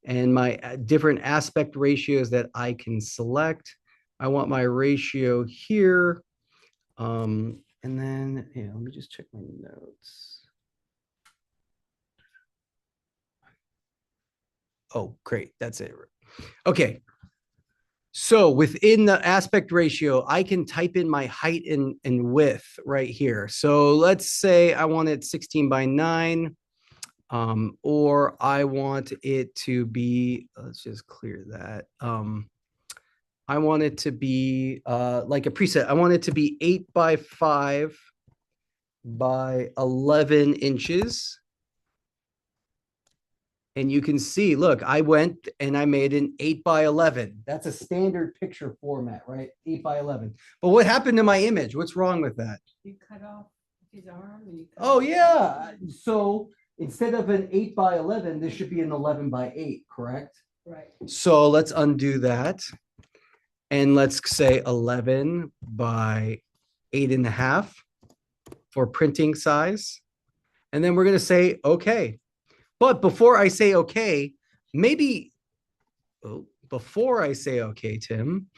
and my different aspect ratios that I can select. I want my ratio here. And then, yeah, let me just check my notes. Oh, great, that's it. Okay. So within the aspect ratio, I can type in my height and width right here. So let's say I want it 16:9, or I want it to be, let's just clear that. I want it to be like a preset. I want it to be 8:5 by 11 inches. And you can see, look, I went and I made an 8:11. That's a standard picture format, right? 8:11. But what happened to my image? What's wrong with that? You cut off his arm and you. Oh, yeah. So instead of an 8:11, this should be an 11:8, correct? Right. So let's undo that. And let's say 11 by 8.5. for printing size. And then we're going to say, okay. But before I say, okay, maybe, oh, before I say, okay, Tim,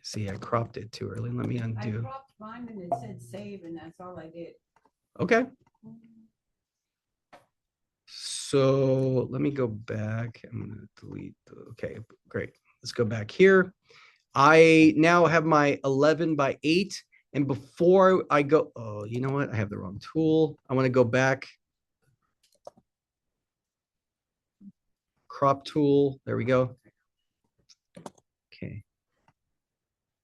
see, I cropped it too early. Let me I undo. dropped mine and it said save and that's all I did. Okay. So let me go back. I'm going to delete. Okay, great. Let's go back here. I now have my 11 by 8. And before I go, oh, you know what? I have the wrong tool. I want to go back. Crop tool. There we go. Okay.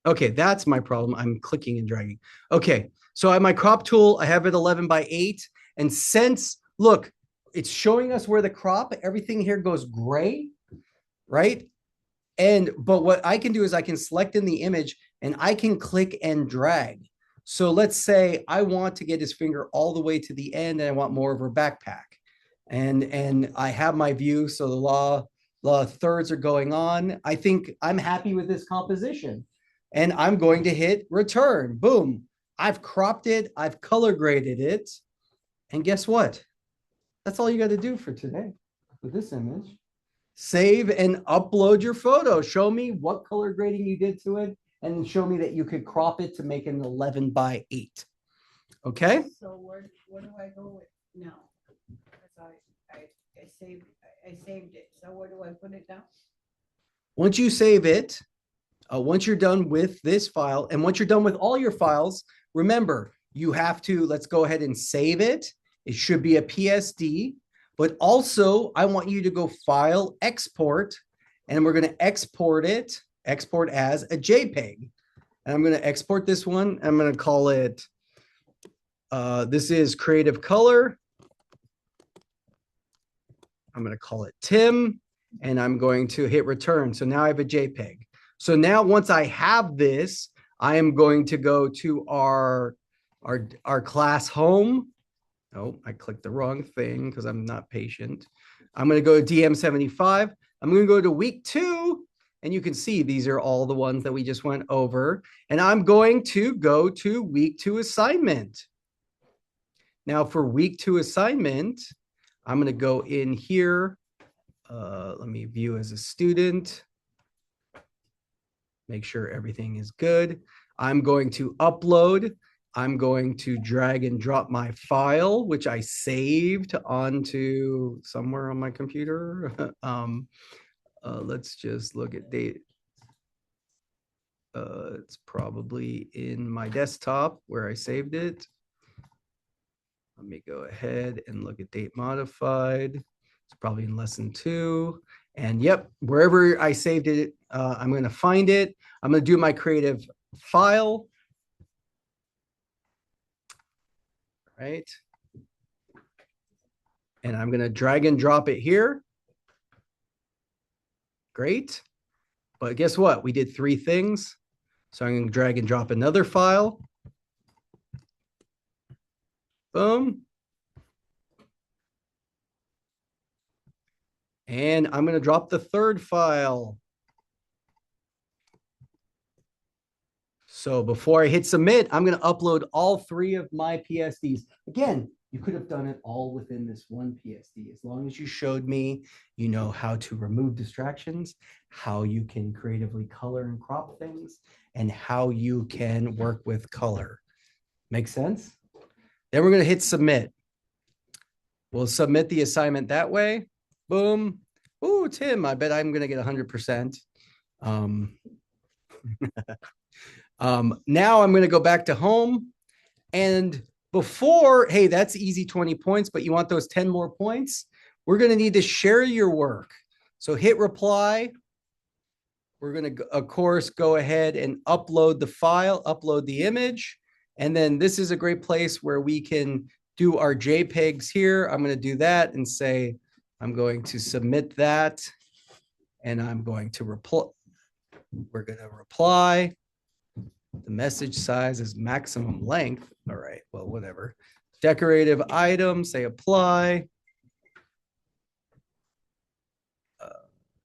Okay, that's my problem. I'm clicking and dragging. Okay, so I have my crop tool. I have it 11 by 8. And since, look, it's showing us where the crop, everything here goes gray, right? But what I can do is I can select in the image and I can click and drag. So let's say I want to get his finger all the way to the end and I want more of her backpack. And I have my view. So the thirds are going on. I think I'm happy with this composition. And I'm going to hit return. Boom. I've cropped it. I've color graded it. And guess what? That's all you got to do for today with this image. Save and upload your photo. Show me what color grading you did to it and show me that you could crop it to make an 11 by 8. Okay? So where do I go with now? Because I saved it. So where do I put it now? Once you save it, once you're done with this file, and once you're done with all your files, remember, you have to, let's go ahead and save it. It should be a PSD, but also I want you to go file, export, and we're going to export it, export as a JPEG. And I'm going to export this one. I'm going to call it, this is Creative Color. I'm going to call it Tim, and I'm going to hit return. So now I have a JPEG. So now once I have this, I am going to go to our class home. Oh, I clicked the wrong thing because I'm not patient. I'm going to go to DM75. I'm going to go to week 2. And you can see these are all the ones that we just went over. And I'm going to go to week 2 assignment. Now for week 2 assignment, I'm going to go in here. Let me view as a student. Make sure everything is good. I'm going to upload. I'm going to drag and drop my file, which I saved onto somewhere on my computer. Let's just look at date. It's probably in my desktop where I saved it. Let me go ahead and look at date modified. It's probably in lesson 2. And yep, wherever I saved it, I'm going to find it. I'm going to do my creative file. Right. And I'm going to drag and drop it here. Great. But guess what? We did 3 things. So I'm going to drag and drop another file. Boom. And I'm going to drop the 3rd file. So before I hit submit, I'm going to upload all 3 of my PSDs. Again, you could have done it all within this one PSD. As long as you showed me, you know how to remove distractions, how you can creatively color and crop things, and how you can work with color. Make sense? Then we're going to hit submit. We'll submit the assignment that way. Boom. Oh, Tim, I bet I'm going to get 100%. Now I'm going to go back to home. And before, hey, that's easy 20 points, but you want those 10 more points? We're going to need to share your work. So hit reply. We're going to, of course, go ahead and upload the file, upload the image. And then this is a great place where we can do our JPEGs here. I'm going to do that and say, I'm going to submit that. And I'm going to reply. We're going to reply. The message size is maximum length. All right, well, whatever. Decorative item, say apply.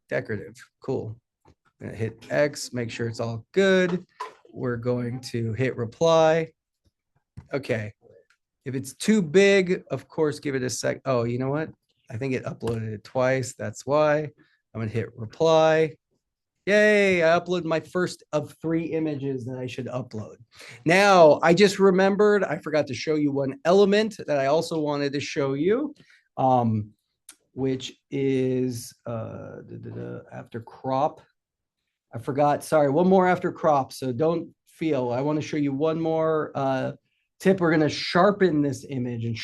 Decorative, cool. I'm gonna hit X, make sure it's all good. we're going to hit reply. Okay. If it's too big, of course, give it a sec. Oh, you know what? I think it uploaded it twice. That's why. I'm gonna hit reply. Yay, I uploaded my first of 3 images that I should upload. Now, I just remembered, I forgot to show you one element that I also wanted to show you, which is after crop. I forgot, sorry, one more after crop, so don't feel. I want to show you one more tip. We're going to sharpen this image and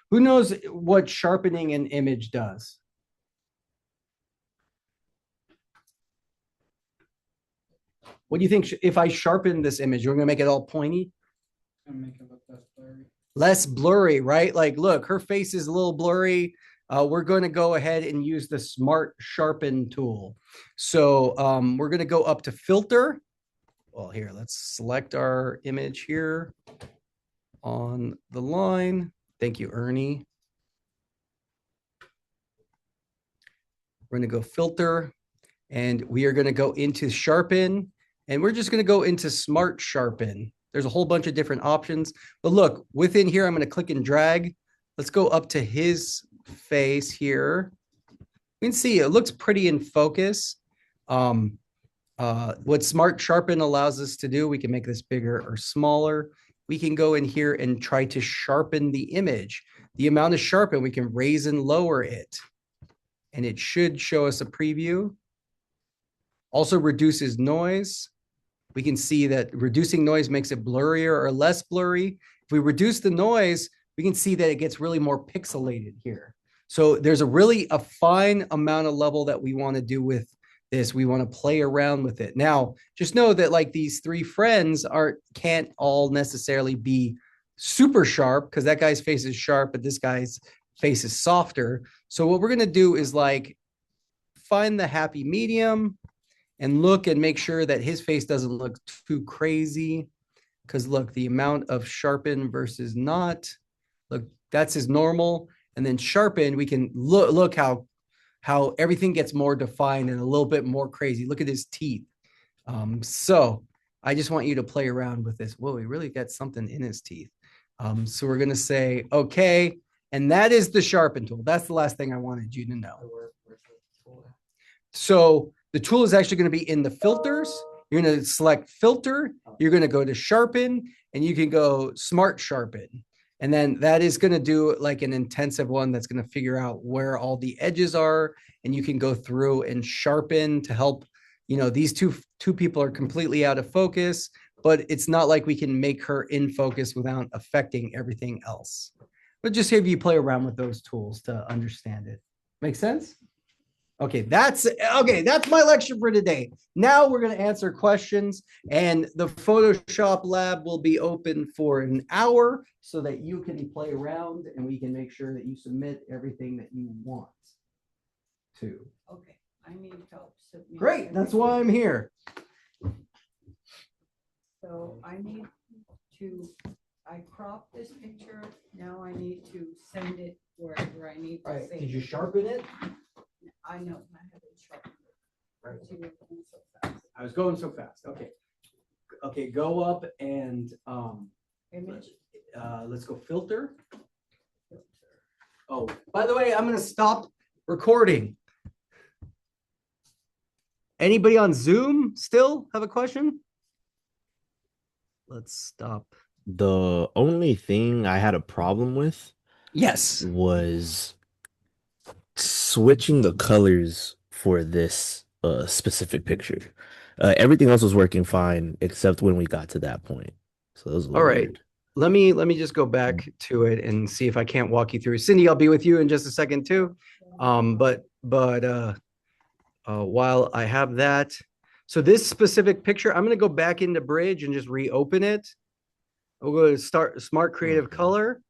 who knows what sharpening an image does? What do you think if I sharpen this image, you're going to make it all pointy? And make it look less blurry. Less blurry, right? Like, look, her face is a little blurry. We're going to go ahead and use the Smart Sharpen tool. So we're going to go up to filter. Well, here, let's select our image here on the line. Thank you, Ernie. We're going to go filter, and we are going to go into sharpen, and we're just going to go into Smart Sharpen. There's a whole bunch of different options, but look, within here, I'm going to click and drag. Let's go up to his face here. You can see it looks pretty in focus. What Smart Sharpen allows us to do, we can make this bigger or smaller. We can go in here and try to sharpen the image. The amount of sharpen, we can raise and lower it. And it should show us a preview. Also reduces noise. We can see that reducing noise makes it blurrier or less blurry. If we reduce the noise, we can see that it gets really more pixelated here. So there's a fine amount of level that we want to do with this. We want to play around with it. Now, just know that like these 3 friends can't all necessarily be super sharp because that guy's face is sharp, but this guy's face is softer. So what we're going to do is like find the happy medium and look and make sure that his face doesn't look too crazy. Because look, the amount of sharpen versus not, look, that's his normal. And then sharpen, we can look how everything gets more defined and a little bit more crazy. Look at his teeth. So I just want you to play around with this. Whoa, he really got something in his teeth. So we're going to say, okay. And that is the sharpen tool. That's the last thing I wanted you to know. So the tool is actually going to be in the filters. You're going to select filter. You're going to go to sharpen and you can go Smart Sharpen. And then that is going to do like an intensive one that's going to figure out where all the edges are. And you can go through and sharpen to help, these two people are completely out of focus, but it's not like we can make her in focus without affecting everything else. But just have you play around with those tools to understand it. Make sense? Okay, that's my lecture for today. Now we're going to answer questions, and the Photoshop lab will be open for an hour so that you can play around and we can make sure that you submit everything that you want to. Okay, I need help. submit Great, that's why I'm here. So I need I cropped this picture. Now I need to send it wherever I need All to right, send did you it. sharpen it? I know, I haven't sharpened it. Right. You were going so fast. I was going so fast. Okay, go up and Image. let's go filter. Oh, by the way, I'm going to stop recording. Anybody on Zoom still have a question? Let's stop. The only thing I had a problem with Yes. was switching the colors for this specific picture. Everything else was working fine except when we got to that point. So that was a little All right. weird. Let me just go back to it and see if I can't walk you through. Cindy, I'll be with you in just a second too. But while I have that, so this specific picture, I'm going to go back into Bridge and just reopen it. We'll go to start Smart Creative Okay. Color.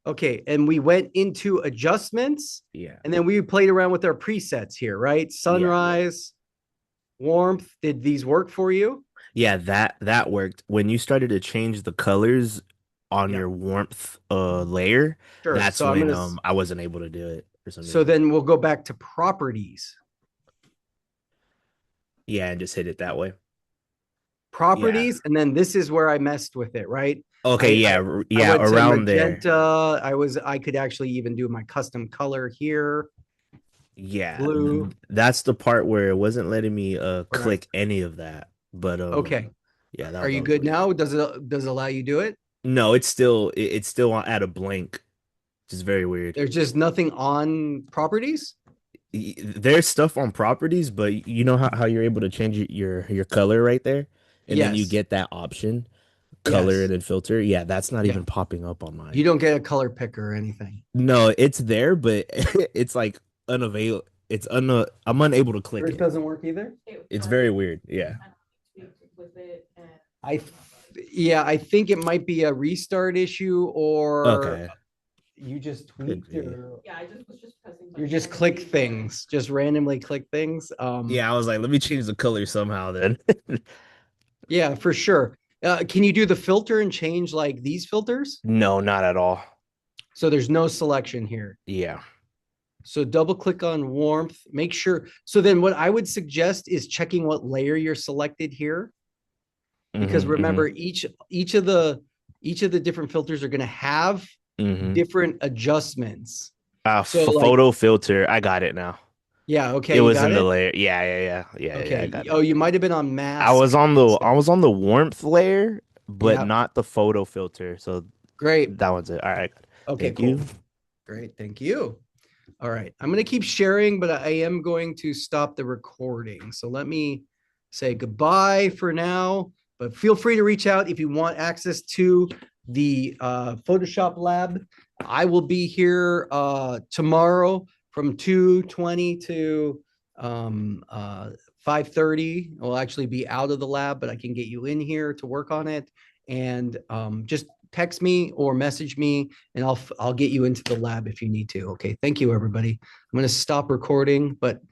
Okay, and we went into adjustments, Yeah. and then we played around with our presets here, right? Sunrise, warmth. Did these work for you? Yeah, that worked. When you started to change the colors on Yeah. your warmth layer, Sure. that's So I'm when gonna I wasn't able to do it for some so reason. then we'll go back to properties. Yeah, and just hit it that way. properties, and then this is where I messed with it, right? Okay, I- yeah, I yeah, went to around there. magenta. I could actually even do my custom color here. Yeah, Blue. that's the part where it wasn't letting me click any of that. But Okay. yeah, Are you was good weird. now? Does it allow you do it? No, it's still at a blank, which is very weird. There's just nothing on properties? There's stuff on properties, but you know how you're able to change your color right there, and then you Yes. get that option, color Yes. and then filter. Yeah, that's not Yeah. even popping up on mine. You don't get a color picker or anything. No, it's there, but it's like unavailable. I'm unable to click Yours it. doesn't work either? It's very weird. Yeah. With it and. Yeah, I think it might be a restart issue or Okay. you just Could tweaked be. or Yeah, I just was just pressing. you just buttons click and things, just randomly click things. Yeah, I was like, let me change the color somehow then. Yeah, for sure. Can you do the filter and change like these filters? No, not at all. So there's no selection here. Yeah. So double click on warmth, make sure. So then what I would suggest is checking what layer you're selected here. Because Mhm, remember, each of the different filters are going to have mhm. different adjustments. So So, photo filter, I got it now. Yeah, okay. It you was got in the it? layer. Yeah. Okay. I got it. Oh, you might have been on mask. I was on the warmth layer, but Yeah. not the photo filter. So Great. that one's it. All right. Okay, Thank cool. you. Great. Thank you. All right. I'm going to keep sharing, but I am going to stop the recording. So let me say goodbye for now, but feel free to reach out if you want access to the Photoshop lab. I will be here tomorrow from 2:20 to 5:30. I'll actually be out of the lab, but I can get you in here to work on it. And just text me or message me and I'll get you into the lab if you need to. Okay. Thank you, everybody. I'm going to stop recording, but